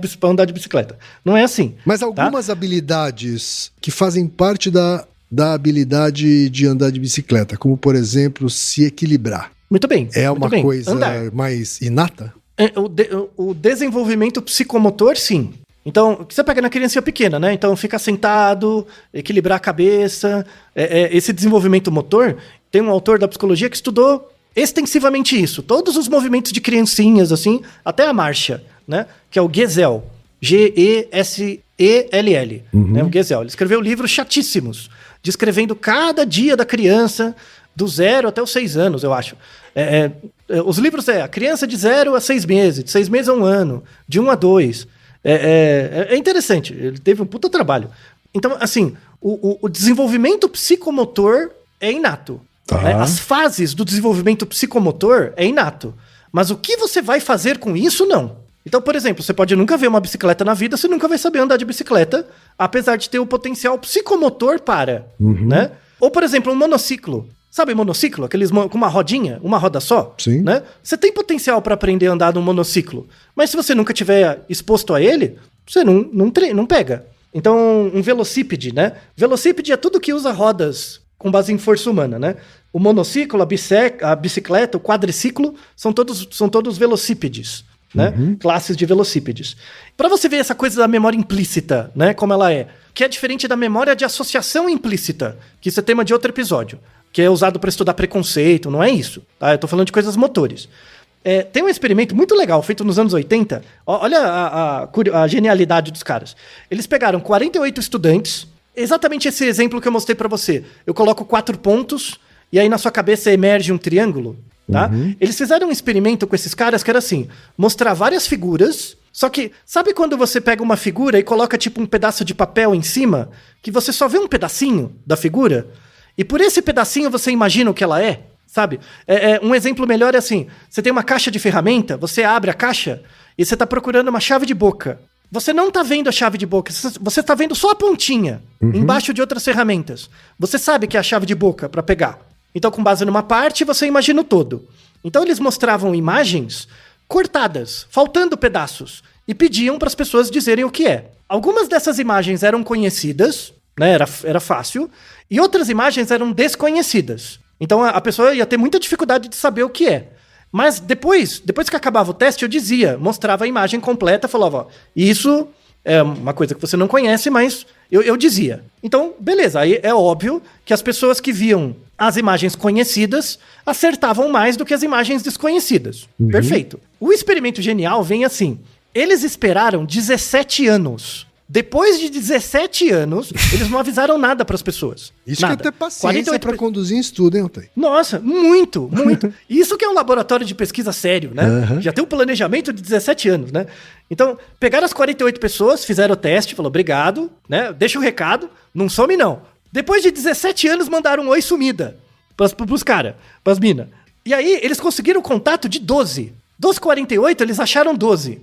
[SPEAKER 3] de bicicleta. Não é assim.
[SPEAKER 1] Mas algumas habilidades que fazem parte da habilidade de andar de bicicleta, como por exemplo, se equilibrar.
[SPEAKER 3] Muito bem.
[SPEAKER 1] É uma
[SPEAKER 3] bem.
[SPEAKER 1] coisa
[SPEAKER 3] Andar.
[SPEAKER 1] mais inata?
[SPEAKER 3] O desenvolvimento psicomotor, sim. Então, você pega na criança pequena, né? Então, ficar sentado, equilibrar a cabeça. Esse desenvolvimento motor, tem um autor da psicologia que estudou extensivamente isso. Todos os movimentos de criancinhas, assim, até a marcha, né? Que é o Gesell. G-E-S-E-L-L. Né? O Gesell. Ele escreveu livros chatíssimos, descrevendo cada dia da criança, do 0 até os 6 anos, eu acho. Os livros a criança de 0 a 6 meses, de 6 meses a 1 ano, de 1 a 2. É interessante, ele teve um puta trabalho. Então, assim, o desenvolvimento psicomotor é inato.
[SPEAKER 1] Tá.
[SPEAKER 3] Né? As fases do desenvolvimento psicomotor é inato. Mas o que você vai fazer com isso, não. Então, por exemplo, você pode nunca ver uma bicicleta na vida, você nunca vai saber andar de bicicleta, apesar de ter o potencial psicomotor para, né? Ou, por exemplo, um monociclo. Sabe monociclo? Aqueles com uma rodinha, uma roda só?
[SPEAKER 1] Sim.
[SPEAKER 3] Né? Você tem potencial para aprender a andar num monociclo. Mas se você nunca tiver exposto a ele, você não pega. Então, um velocípede, né? Velocípede é tudo que usa rodas com base em força humana, né? O monociclo, a bicicleta, o quadriciclo, são todos velocípedes, né? Classes de velocípedes. Para você ver essa coisa da memória implícita, né? Como ela é. Que é diferente da memória de associação implícita, que isso é tema de outro episódio, que é usado para estudar preconceito, não é isso, tá? Eu tô falando de coisas motores. Tem um experimento muito legal, feito nos anos 80, olha a genialidade dos caras. Eles pegaram 48 estudantes, exatamente esse exemplo que eu mostrei para você. Eu coloco 4 pontos, e aí na sua cabeça emerge um triângulo, tá? Eles fizeram um experimento com esses caras que era assim, mostrar várias figuras, só que, sabe quando você pega uma figura e coloca tipo um pedaço de papel em cima, que você só vê um pedacinho da figura? E por esse pedacinho você imagina o que ela é, sabe? Um exemplo melhor é assim, você tem uma caixa de ferramenta, você abre a caixa e você tá procurando uma chave de boca. Você não tá vendo a chave de boca, você tá vendo só a pontinha, embaixo de outras ferramentas. Você sabe que é a chave de boca para pegar. Então, com base numa parte, você imagina o todo. Então, eles mostravam imagens cortadas, faltando pedaços, e pediam para as pessoas dizerem o que é. Algumas dessas imagens eram conhecidas, né, era fácil, e outras imagens eram desconhecidas. Então a pessoa ia ter muita dificuldade de saber o que é. Mas depois que acabava o teste, eu mostrava a imagem completa, falava, ó, isso é uma coisa que você não conhece, mas eu dizia. Então, beleza, aí é óbvio que as pessoas que viam as imagens conhecidas acertavam mais do que as imagens desconhecidas. Perfeito. O experimento genial vem assim. Eles esperaram 17 anos. Depois de 17 anos, eles não avisaram nada para as pessoas.
[SPEAKER 1] Isso
[SPEAKER 3] nada.
[SPEAKER 1] que é ter paciência para conduzir em estudo, hein, Otávio?
[SPEAKER 3] Nossa, muito. Isso que é um laboratório de pesquisa sério, né? Já tem um planejamento de 17 anos, né? Então, pegaram as 48 pessoas, fizeram o teste, falou, obrigado, né? Deixa o recado, não some não. Depois de 17 anos, mandaram um oi sumida pros caras, pras minas. E aí, eles conseguiram o contato de 12. Dos 48, eles acharam 12.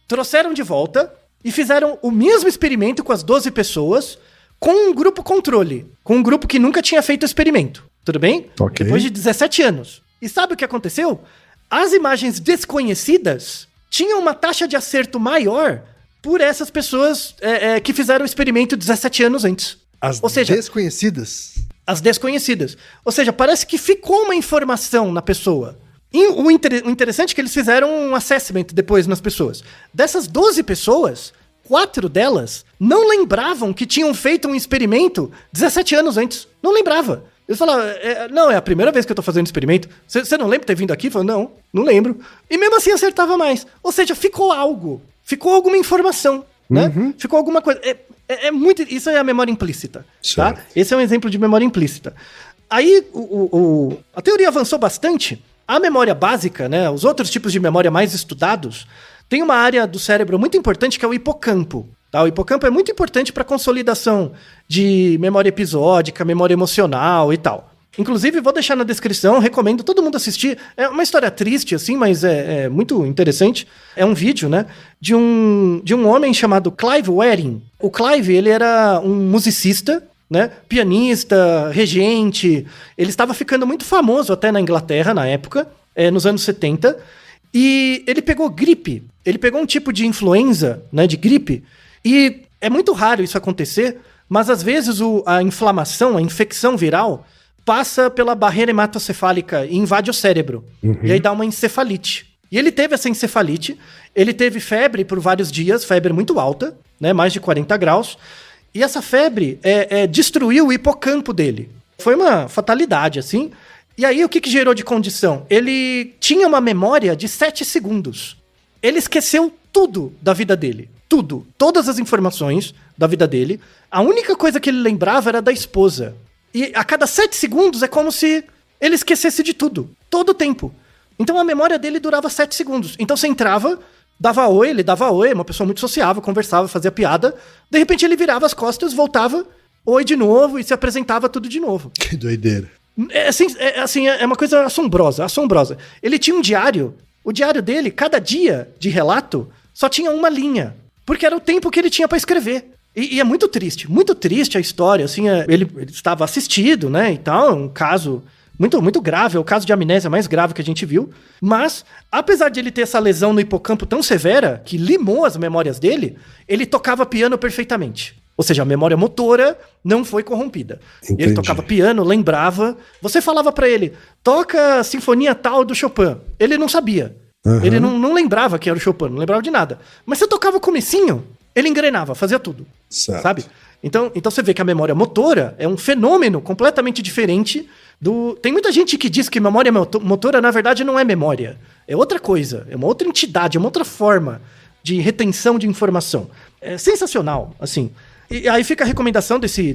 [SPEAKER 3] Trouxeram de volta e fizeram o mesmo experimento com as 12 pessoas, com um grupo controle, com um grupo que nunca tinha feito o experimento. Tudo bem?
[SPEAKER 1] Ok.
[SPEAKER 3] Depois de 17 anos. E sabe o que aconteceu? As imagens desconhecidas tinham uma taxa de acerto maior por essas pessoas que fizeram o experimento 17 anos antes.
[SPEAKER 1] Ou seja, desconhecidas?
[SPEAKER 3] As desconhecidas. Ou seja, parece que ficou uma informação na pessoa. E o interessante é que eles fizeram um assessment depois nas pessoas. Dessas 12 pessoas, 4 delas não lembravam que tinham feito um experimento 17 anos antes. Não lembrava. Eles falaram, não, é a primeira vez que eu tô fazendo experimento. Você não lembra de ter vindo aqui? Falou, não lembro. E mesmo assim acertava mais. Ou seja, ficou algo. Ficou alguma informação, né? Ficou alguma coisa. Muito, isso é a memória implícita, tá? Esse é um exemplo de memória implícita. Aí, a teoria avançou bastante. A memória básica, né, os outros tipos de memória mais estudados, tem uma área do cérebro muito importante que é o hipocampo. Tá? O hipocampo é muito importante para a consolidação de memória episódica, memória emocional e tal. Inclusive, vou deixar na descrição, recomendo todo mundo assistir. É uma história triste, assim, mas é muito interessante. É um vídeo, né, de um homem chamado Clive Wedding. O Clive, ele era um musicista, né? Pianista, regente. Ele estava ficando muito famoso até na Inglaterra na época, nos anos 70. E ele pegou gripe. Ele pegou um tipo de influenza, né, de gripe. E é muito raro isso acontecer, mas às vezes a inflamação, a infecção viral, passa pela barreira hematocefálica e invade o cérebro. E aí dá uma encefalite. E ele teve essa encefalite. Ele teve febre por vários dias, febre muito alta, né, mais de 40 graus. E essa febre destruiu o hipocampo dele. Foi uma fatalidade, assim. E aí, o que gerou de condição? Ele tinha uma memória de 7 segundos. Ele esqueceu tudo da vida dele. Tudo. Todas as informações da vida dele. A única coisa que ele lembrava era da esposa. E a cada 7 segundos é como se ele esquecesse de tudo. Todo o tempo. Então, a memória dele durava 7 segundos. Então, você entrava... Dava oi, ele dava oi, uma pessoa muito sociável, conversava, fazia piada. De repente ele virava as costas, voltava, oi de novo e se apresentava tudo de novo.
[SPEAKER 1] Que doideira.
[SPEAKER 3] É uma coisa assombrosa. Ele tinha um diário, o diário dele, cada dia de relato, só tinha uma linha. Porque era o tempo que ele tinha pra escrever. E é muito triste a história, assim, ele estava assistido, né, e tal, um caso muito, muito grave, é o caso de amnésia mais grave que a gente viu, mas, apesar de ele ter essa lesão no hipocampo tão severa, que limou as memórias dele, ele tocava piano perfeitamente. Ou seja, a memória motora não foi corrompida.
[SPEAKER 1] Entendi.
[SPEAKER 3] Ele tocava piano, lembrava. Você falava pra ele, toca a sinfonia tal do Chopin. Ele não sabia.
[SPEAKER 1] Uhum.
[SPEAKER 3] Ele não lembrava que era o Chopin, não lembrava de nada. Mas você tocava o comecinho, ele engrenava, fazia tudo.
[SPEAKER 1] Certo.
[SPEAKER 3] Sabe? Então você vê que a memória motora é um fenômeno completamente diferente do... Tem muita gente que diz que memória motora, na verdade, não é memória. É outra coisa, é uma outra entidade, é uma outra forma de retenção de informação. É sensacional, assim. E aí fica a recomendação desse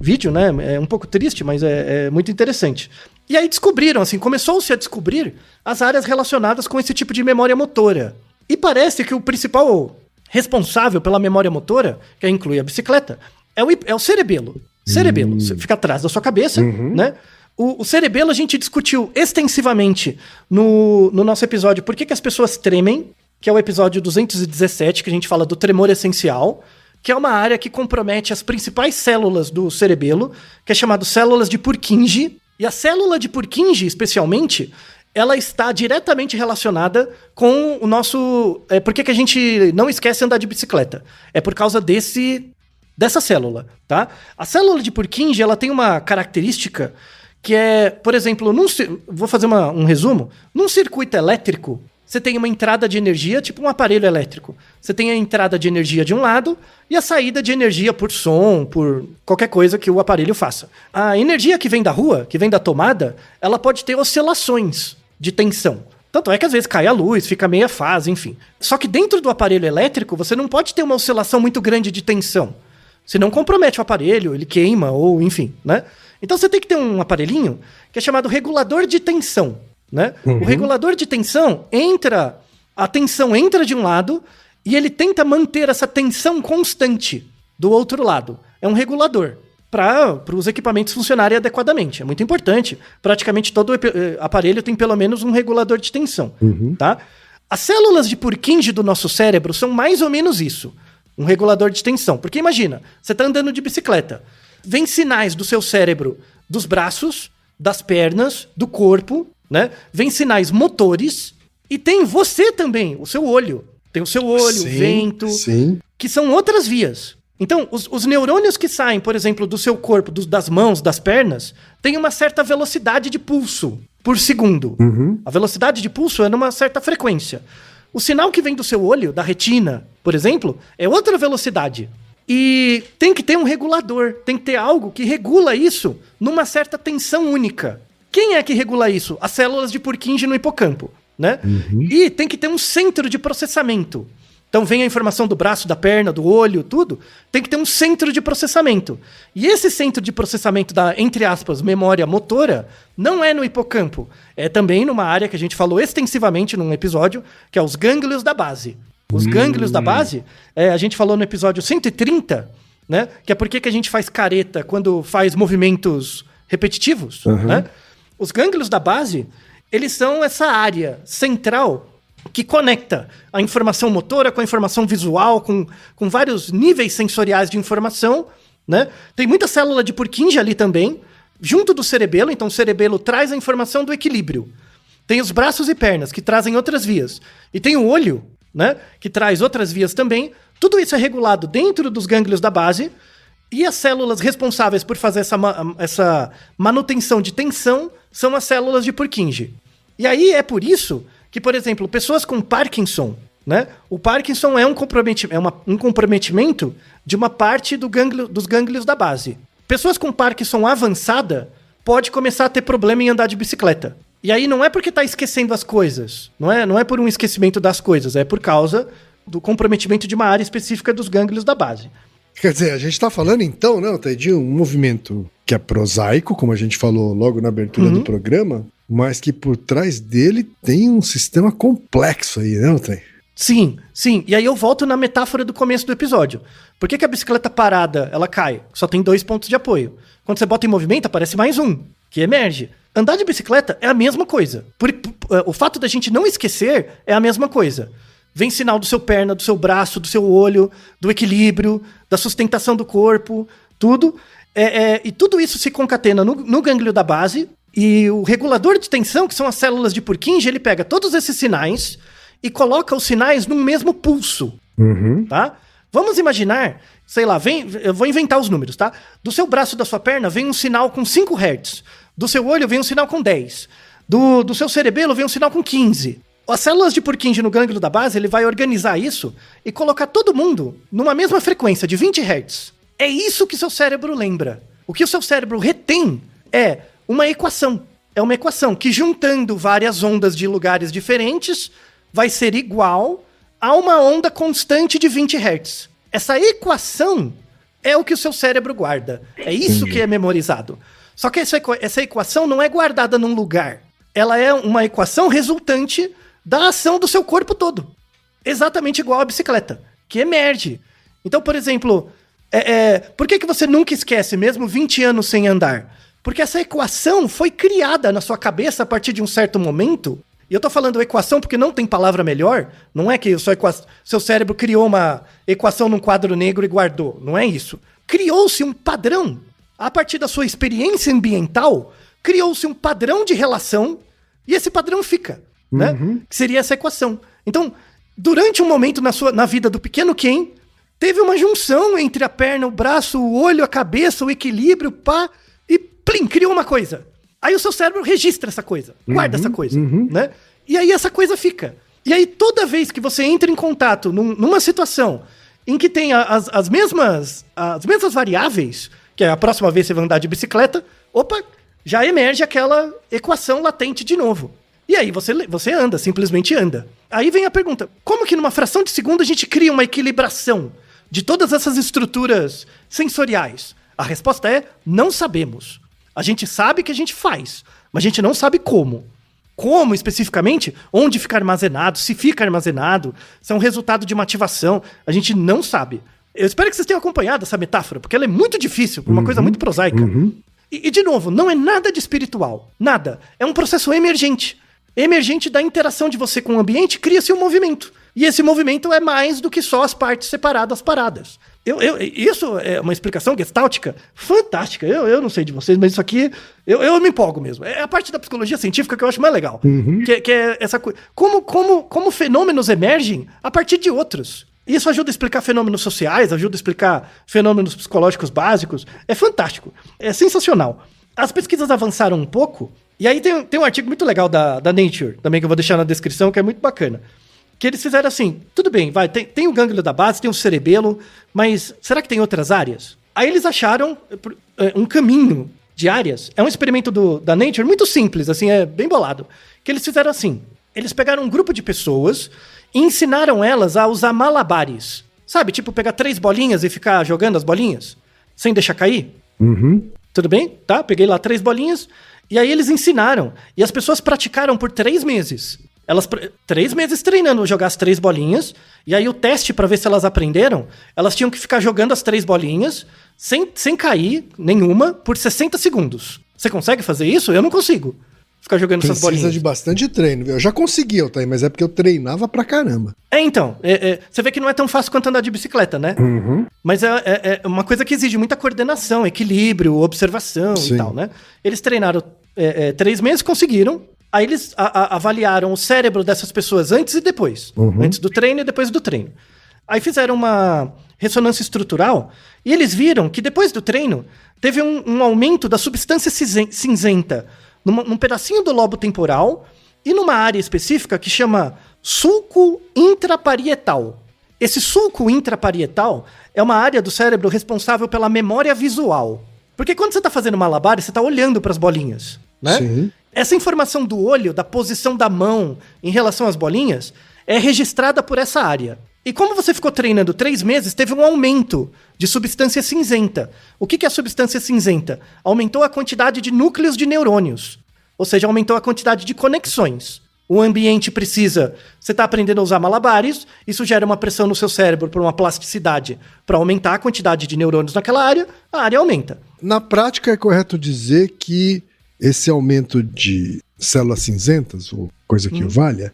[SPEAKER 3] vídeo, né? É um pouco triste, mas é muito interessante. E aí descobriram, assim, começou-se a descobrir as áreas relacionadas com esse tipo de memória motora. E parece que o principal responsável pela memória motora, que inclui a bicicleta, é o cerebelo. Cerebelo, fica atrás da sua cabeça, né? O cerebelo a gente discutiu extensivamente no nosso episódio Por que as pessoas tremem, que é o episódio 217, que a gente fala do tremor essencial, que é uma área que compromete as principais células do cerebelo, que é chamado células de Purkinje. E a célula de Purkinje, especialmente, ela está diretamente relacionada com o nosso... por que a gente não esquece andar de bicicleta? É por causa dessa célula, tá? A célula de Purkinje, ela tem uma característica que é, por exemplo, vou fazer um resumo. Num circuito elétrico, você tem uma entrada de energia, tipo um aparelho elétrico. Você tem a entrada de energia de um lado e a saída de energia por som, por qualquer coisa que o aparelho faça. A energia que vem da rua, que vem da tomada, ela pode ter oscilações de tensão. Tanto é que às vezes cai a luz, fica meia fase, enfim. Só que dentro do aparelho elétrico, você não pode ter uma oscilação muito grande de tensão. Senão compromete o aparelho, ele queima, ou enfim, né? Então você tem que ter um aparelhinho que é chamado regulador de tensão. Né? O regulador de tensão a tensão entra de um lado e ele tenta manter essa tensão constante do outro lado. É um regulador para os equipamentos funcionarem adequadamente. É muito importante. Praticamente todo aparelho tem pelo menos um regulador de tensão. Tá? As células de Purkinje do nosso cérebro são mais ou menos isso. Um regulador de tensão. Porque imagina, você está andando de bicicleta. Vem sinais do seu cérebro, dos braços, das pernas, do corpo... Né? Vem sinais motores e tem você também, o seu olho. Tem o seu olho,
[SPEAKER 1] sim,
[SPEAKER 3] o vento,
[SPEAKER 1] sim.
[SPEAKER 3] Que são outras vias. Então, os neurônios que saem, por exemplo, do seu corpo, das mãos, das pernas, têm uma certa velocidade de pulso por segundo. A velocidade de pulso é numa certa frequência. O sinal que vem do seu olho, da retina, por exemplo, é outra velocidade. E tem que ter um regulador, tem que ter algo que regula isso numa certa tensão única. Quem é que regula isso? As células de Purkinje no hipocampo, né? E tem que ter um centro de processamento. Então vem a informação do braço, da perna, do olho, tudo. Tem que ter um centro de processamento. E esse centro de processamento da, entre aspas, memória motora, não é no hipocampo. É também numa área que a gente falou extensivamente num episódio, que é os gânglios da base. Os gânglios da base, a gente falou no episódio 130, né? Que é por que a gente faz careta quando faz movimentos repetitivos, né? Os gânglios da base, eles são essa área central que conecta a informação motora com a informação visual, com vários níveis sensoriais de informação, né? Tem muita célula de Purkinje ali também, junto do cerebelo. Então o cerebelo traz a informação do equilíbrio. Tem os braços e pernas, que trazem outras vias. E tem o olho, né? Que traz outras vias também. Tudo isso é regulado dentro dos gânglios da base. E as células responsáveis por fazer essa manutenção de tensão são as células de Purkinje. E aí é por isso que, por exemplo, pessoas com Parkinson, né? O Parkinson é um comprometimento de uma parte dos gânglios da base. Pessoas com Parkinson avançada pode começar a ter problema em andar de bicicleta. E aí não é porque está esquecendo as coisas, não é por um esquecimento das coisas, é por causa do comprometimento de uma área específica dos gânglios da base.
[SPEAKER 1] Quer dizer, a gente tá falando então, né, de um movimento que é prosaico, como a gente falou logo na abertura do programa, mas que por trás dele tem um sistema complexo aí, né, Tem?
[SPEAKER 3] Sim. E aí eu volto na metáfora do começo do episódio. Por que a bicicleta parada, ela cai? Só tem 2 pontos de apoio. Quando você bota em movimento, aparece mais um, que emerge. Andar de bicicleta é a mesma coisa. O fato da gente não esquecer é a mesma coisa. Vem sinal do seu perna, do seu braço, do seu olho, do equilíbrio, da sustentação do corpo, tudo. E tudo isso se concatena no gânglio da base, E o regulador de tensão, que são as células de Purkinje, ele pega todos esses sinais e coloca os sinais num mesmo pulso, tá? Vamos imaginar, sei lá, eu vou inventar os números, tá? Do seu braço da sua perna vem um sinal com 5 Hz. Do seu olho vem um sinal com 10. Do seu cerebelo vem um sinal com 15. As células de Purkinje no gânglio da base, ele vai organizar isso e colocar todo mundo numa mesma frequência de 20 Hz. É isso que seu cérebro lembra. O que o seu cérebro retém é uma equação. É uma equação que, juntando várias ondas de lugares diferentes, vai ser igual a uma onda constante de 20 Hz. Essa equação é o que o seu cérebro guarda. É isso que é memorizado. Só que essa equação não é guardada num lugar. Ela é uma equação resultante da ação do seu corpo todo. Exatamente igual à bicicleta, que emerge. Então, por exemplo, por que você nunca esquece, mesmo 20 anos sem andar? Porque essa equação foi criada na sua cabeça a partir de um certo momento. E eu tô falando equação porque não tem palavra melhor. Não é que seu cérebro criou uma equação num quadro negro e guardou. Não é isso. Criou-se um padrão. A partir da sua experiência ambiental, criou-se um padrão de relação e esse padrão fica. Né? Que seria essa equação. Então, durante um momento na vida do pequeno Ken, teve uma junção entre a perna, o braço, o olho, a cabeça, o equilíbrio, e plim, criou uma coisa. Aí o seu cérebro registra essa coisa, guarda essa coisa, né? E aí essa coisa fica. E aí toda vez que você entra em contato numa situação em que tem as mesmas variáveis, que é a próxima vez que você vai andar de bicicleta, já emerge aquela equação latente de novo. E aí você anda, simplesmente anda. Aí vem a pergunta, como que numa fração de segundo a gente cria uma equilibração de todas essas estruturas sensoriais? A resposta é, não sabemos. A gente sabe que a gente faz, mas a gente não sabe como. Como, especificamente, onde fica armazenado, se fica armazenado, se é um resultado de uma ativação, a gente não sabe. Eu espero que vocês tenham acompanhado essa metáfora, porque ela é muito difícil, uma coisa muito prosaica. E, de novo, não é nada de espiritual, nada. É um processo emergente. Emergente da interação de você com o ambiente, cria-se um movimento. E esse movimento é mais do que só as partes separadas paradas. Isso é uma explicação gestáltica fantástica. Eu não sei de vocês, mas isso aqui eu me empolgo mesmo. É a parte da psicologia científica que eu acho mais legal. Que é essa coisa. Como fenômenos emergem a partir de outros. Isso ajuda a explicar fenômenos sociais, ajuda a explicar fenômenos psicológicos básicos. É fantástico. É sensacional. As pesquisas avançaram um pouco. E aí tem um artigo muito legal da Nature, também que eu vou deixar na descrição, que é muito bacana. Que eles fizeram assim, tudo bem, tem o gânglio da base, tem o cerebelo, mas será que tem outras áreas? Aí eles acharam um caminho de áreas. É um experimento da Nature muito simples, assim, é bem bolado. Que eles fizeram assim, eles pegaram um grupo de pessoas e ensinaram elas a usar malabares. Sabe, tipo pegar 3 bolinhas e ficar jogando as bolinhas, sem deixar cair? Tudo bem? Tá, peguei lá 3 bolinhas... E aí eles ensinaram, e as pessoas praticaram por 3 meses. 3 meses treinando jogar as 3 bolinhas, e aí o teste para ver se elas aprenderam, elas tinham que ficar jogando as 3 bolinhas, sem cair nenhuma, por 60 segundos. Você consegue fazer isso? Eu não consigo ficar jogando essas bolinhas.
[SPEAKER 1] Precisa de bastante treino. Eu já consegui, Altair, mas é porque eu treinava pra caramba.
[SPEAKER 3] Então, você vê que não é tão fácil quanto andar de bicicleta, né? Mas é uma coisa que exige muita coordenação, equilíbrio, observação e tal, né? Eles treinaram 3 meses, conseguiram. Aí eles avaliaram o cérebro dessas pessoas antes e depois. Antes do treino e depois do treino. Aí fizeram uma ressonância estrutural e eles viram que depois do treino teve um aumento da substância cinzenta num pedacinho do lobo temporal e numa área específica que chama sulco intraparietal. Esse sulco intraparietal é uma área do cérebro responsável pela memória visual. Porque quando você está fazendo malabares, você está olhando para as bolinhas, né? Sim. Essa informação do olho, da posição da mão em relação às bolinhas, é registrada por essa área. E como você ficou treinando 3 meses, teve um aumento de substância cinzenta. O que é a substância cinzenta? Aumentou a quantidade de núcleos de neurônios. Ou seja, aumentou a quantidade de conexões. O ambiente precisa... Você está aprendendo a usar malabares, isso gera uma pressão no seu cérebro por uma plasticidade para aumentar a quantidade de neurônios naquela área, a área aumenta.
[SPEAKER 1] Na prática, é correto dizer que esse aumento de células cinzentas, ou coisa que o valha,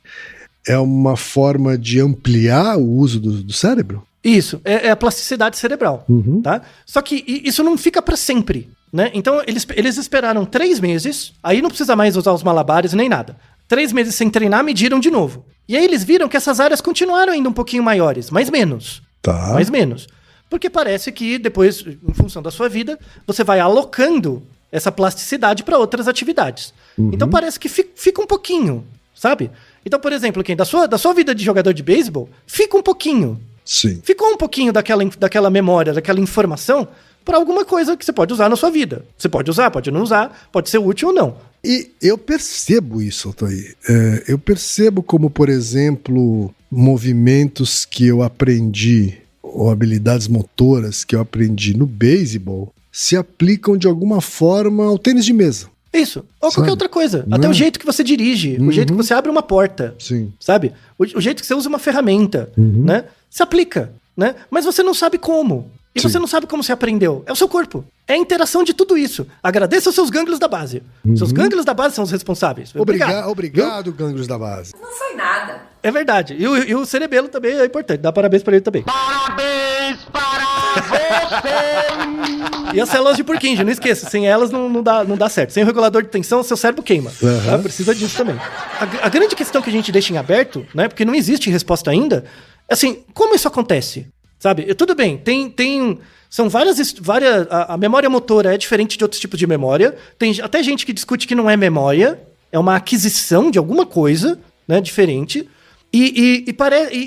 [SPEAKER 1] é uma forma de ampliar o uso do cérebro?
[SPEAKER 3] Isso, é a plasticidade cerebral, tá? Só que isso não fica pra sempre, né? Então, eles esperaram 3 meses, aí não precisa mais usar os malabares nem nada. 3 meses sem treinar, mediram de novo. E aí eles viram que essas áreas continuaram ainda um pouquinho maiores, mas menos.
[SPEAKER 1] Tá.
[SPEAKER 3] Mais menos. Porque parece que depois, em função da sua vida, você vai alocando essa plasticidade para outras atividades. Então parece que fica um pouquinho, sabe? Então, por exemplo, da sua vida de jogador de beisebol, fica um pouquinho.
[SPEAKER 1] Sim.
[SPEAKER 3] Ficou um pouquinho daquela memória, daquela informação para alguma coisa que você pode usar na sua vida. Você pode usar, pode não usar, pode ser útil ou não.
[SPEAKER 1] E eu percebo isso, Altair. Eu percebo como, por exemplo, movimentos que eu aprendi, ou habilidades motoras que eu aprendi no beisebol, se aplicam de alguma forma ao tênis de mesa.
[SPEAKER 3] Isso, ou qualquer outra coisa.
[SPEAKER 1] Não
[SPEAKER 3] Até
[SPEAKER 1] é?
[SPEAKER 3] o jeito que você dirige, o jeito que você abre uma porta,
[SPEAKER 1] Sim.
[SPEAKER 3] sabe? O jeito que você usa uma ferramenta, né? Se aplica, né? Mas você não sabe como. E
[SPEAKER 1] Sim.
[SPEAKER 3] você não sabe como você aprendeu. É o seu corpo. É a interação de tudo isso. Agradeça aos seus gânglios da base. Seus gânglios da base são os responsáveis.
[SPEAKER 1] Obrigado, gânglios da base.
[SPEAKER 8] Não foi nada.
[SPEAKER 3] É verdade. E o cerebelo também é importante. Dá parabéns pra ele também.
[SPEAKER 7] Parabéns para você!
[SPEAKER 3] E as células de Purkinje, não esqueça. Sem elas não dá certo. Sem o regulador de tensão, seu cérebro queima. Tá? Precisa disso também. A grande questão que a gente deixa em aberto, né? Porque não existe resposta ainda, é assim, como isso acontece? Sabe? Tudo bem, são várias a memória motora é diferente de outros tipos de memória. Tem até gente que discute que não é memória, é uma aquisição de alguma coisa, né, diferente. E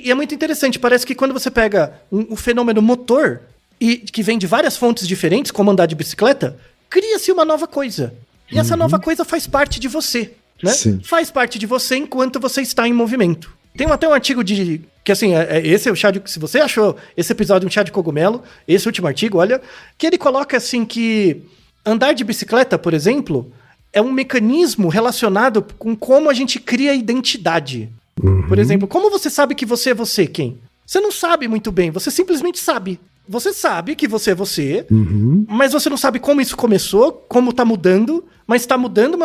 [SPEAKER 3] é muito interessante, parece que quando você pega um fenômeno motor, e que vem de várias fontes diferentes, como andar de bicicleta, cria-se uma nova coisa. E essa nova coisa faz parte de você, né?
[SPEAKER 1] Sim.
[SPEAKER 3] Faz parte de você enquanto você está em movimento. Tem até um artigo que assim, esse é o chá de... Se você achou esse episódio um chá de cogumelo, esse último artigo, olha, que ele coloca assim que andar de bicicleta, por exemplo, é um mecanismo relacionado com como a gente cria identidade. Por exemplo, como você sabe que você é você, Ken? Você não sabe muito bem, você simplesmente sabe. Você sabe que você é você, mas você não sabe como isso começou, como tá mudando, mas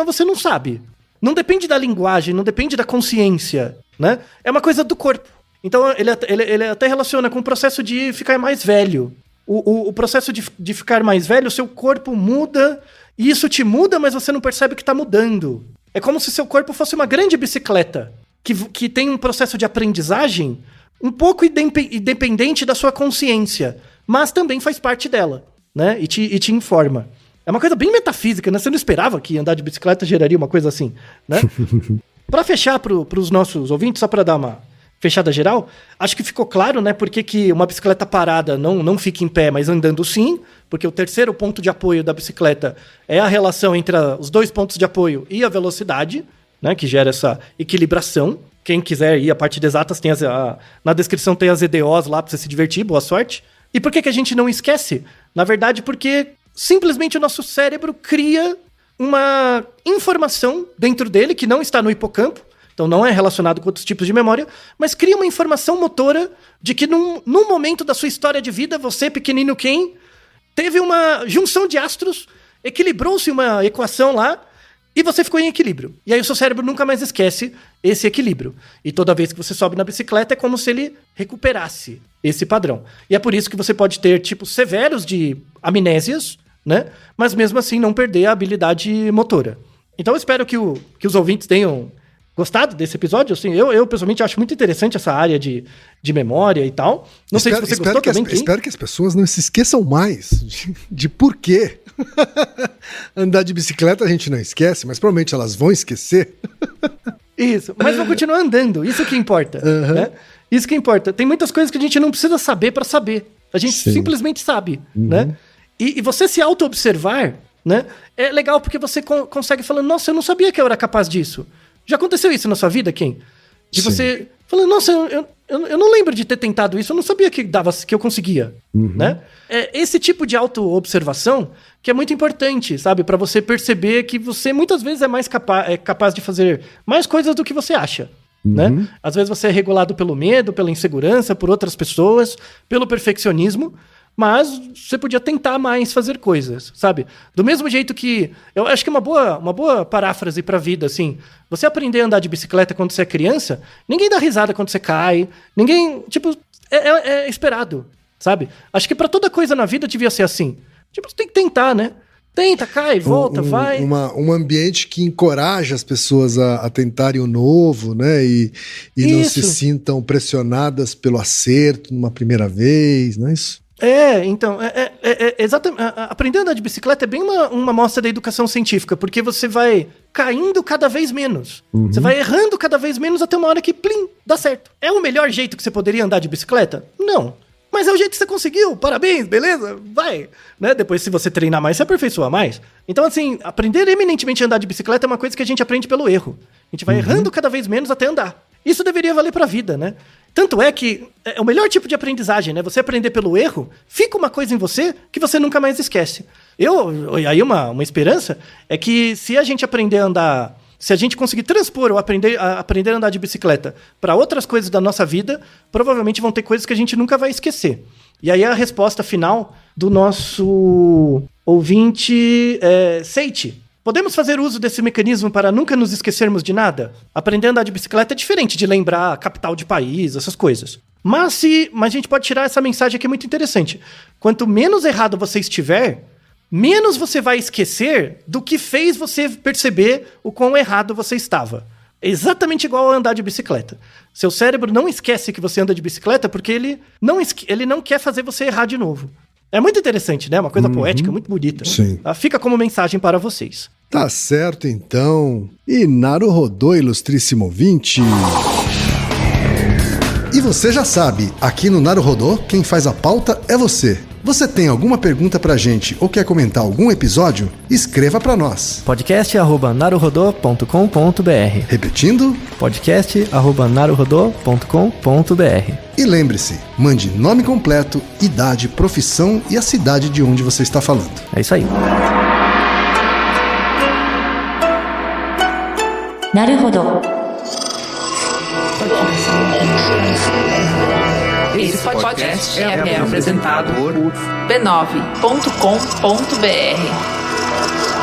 [SPEAKER 3] você não sabe. Não depende da linguagem, não depende da consciência, né? É uma coisa do corpo. Então, ele até relaciona com o processo de ficar mais velho. O processo de ficar mais velho, o seu corpo muda, e isso te muda, mas você não percebe que tá mudando. É como se seu corpo fosse uma grande bicicleta, que tem um processo de aprendizagem um pouco independente da sua consciência, mas também faz parte dela, né? E te informa. É uma coisa bem metafísica, né? Você não esperava que andar de bicicleta geraria uma coisa assim, né? Pra fechar pros nossos ouvintes, só pra dar uma fechada geral, acho que ficou claro, né? Porque que uma bicicleta parada não fica em pé, mas andando sim, porque o terceiro ponto de apoio da bicicleta é a relação entre os 2 pontos de apoio e a velocidade, né? Que gera essa equilibração. Quem quiser ir à parte de exatas, na descrição tem as EDOs lá pra você se divertir, boa sorte. E por que a gente não esquece? Na verdade, porque simplesmente o nosso cérebro cria uma informação dentro dele que não está no hipocampo, então não é relacionado com outros tipos de memória, mas cria uma informação motora de que num momento da sua história de vida, você, pequenino Ken, teve uma junção de astros, equilibrou-se uma equação lá, e você ficou em equilíbrio. E aí o seu cérebro nunca mais esquece esse equilíbrio. E toda vez que você sobe na bicicleta é como se ele recuperasse esse padrão. E é por isso que você pode ter tipos severos de amnésias, né? Mas mesmo assim não perder a habilidade motora. Então eu espero que os ouvintes tenham gostado desse episódio. Assim, eu pessoalmente acho muito interessante essa área de memória e tal. Não sei se você gostou também, Kim.
[SPEAKER 1] Espero que as pessoas não se esqueçam mais de por quê. Andar de bicicleta a gente não esquece, mas provavelmente elas vão esquecer.
[SPEAKER 3] Isso, mas vão continuar andando, isso que importa, né? Isso que importa. Tem muitas coisas que a gente não precisa saber para saber. A gente simplesmente sabe, né? E você se auto-observar, né? É legal porque você consegue falar, nossa, eu não sabia que eu era capaz disso. Já aconteceu isso na sua vida, Ken? De você falando, nossa, eu não lembro de ter tentado isso, eu não sabia que eu conseguia, né? É esse tipo de auto-observação que é muito importante, sabe? Pra você perceber que você muitas vezes é capaz de fazer mais coisas do que você acha, né? Às vezes você é regulado pelo medo, pela insegurança, por outras pessoas, pelo perfeccionismo, mas você podia tentar mais fazer coisas, sabe? Do mesmo jeito que... Eu acho que uma boa paráfrase pra vida, assim... Você aprender a andar de bicicleta quando você é criança, ninguém dá risada quando você cai, ninguém... Tipo, é esperado, sabe? Acho que pra toda coisa na vida devia ser assim. Tipo, você tem que tentar, né? Tenta, cai, volta, vai.
[SPEAKER 1] Um ambiente que encoraja as pessoas a tentarem o novo, né? E não se sintam pressionadas pelo acerto numa primeira vez, não é isso?
[SPEAKER 3] Então, exatamente. Aprender a andar de bicicleta é bem uma amostra da educação científica, porque você vai caindo cada vez menos. Você vai errando cada vez menos até uma hora que, plim, dá certo. É o melhor jeito que você poderia andar de bicicleta? Não. Mas é o jeito que você conseguiu, parabéns, beleza? Vai, né? Depois, se você treinar mais, você aperfeiçoa mais. Então, assim, aprender eminentemente a andar de bicicleta é uma coisa que a gente aprende pelo erro. A gente vai errando cada vez menos até andar. Isso deveria valer pra vida, né? Tanto é que é o melhor tipo de aprendizagem, né? Você aprender pelo erro, fica uma coisa em você que você nunca mais esquece. Aí uma esperança é que se a gente aprender a andar... Se a gente conseguir transpor ou aprender a andar de bicicleta para outras coisas da nossa vida, provavelmente vão ter coisas que a gente nunca vai esquecer. E aí a resposta final do nosso ouvinte Seiti. Podemos fazer uso desse mecanismo para nunca nos esquecermos de nada? Aprender a andar de bicicleta é diferente de lembrar a capital de país, essas coisas. Mas a gente pode tirar essa mensagem aqui muito interessante. Quanto menos errado você estiver, menos você vai esquecer do que fez você perceber o quão errado você estava. É exatamente igual a andar de bicicleta. Seu cérebro não esquece que você anda de bicicleta porque ele não quer fazer você errar de novo. É muito interessante, né? Uma coisa poética, muito bonita.
[SPEAKER 1] Sim.
[SPEAKER 3] Fica como mensagem para vocês.
[SPEAKER 1] Tá certo, então. E Naruhodô, ilustríssimo ouvinte. E você já sabe, aqui no Naruhodô, quem faz a pauta é você. Você tem alguma pergunta pra gente ou quer comentar algum episódio? Escreva pra nós.
[SPEAKER 8] podcast@naruhodô.com.br.
[SPEAKER 1] Repetindo?
[SPEAKER 8] podcast@naruhodô.com.br.
[SPEAKER 1] E lembre-se, mande nome completo, idade, profissão e a cidade de onde você está falando.
[SPEAKER 8] É isso aí.
[SPEAKER 2] Naruhodô.
[SPEAKER 9] Esse podcast é apresentado por b9.com.br.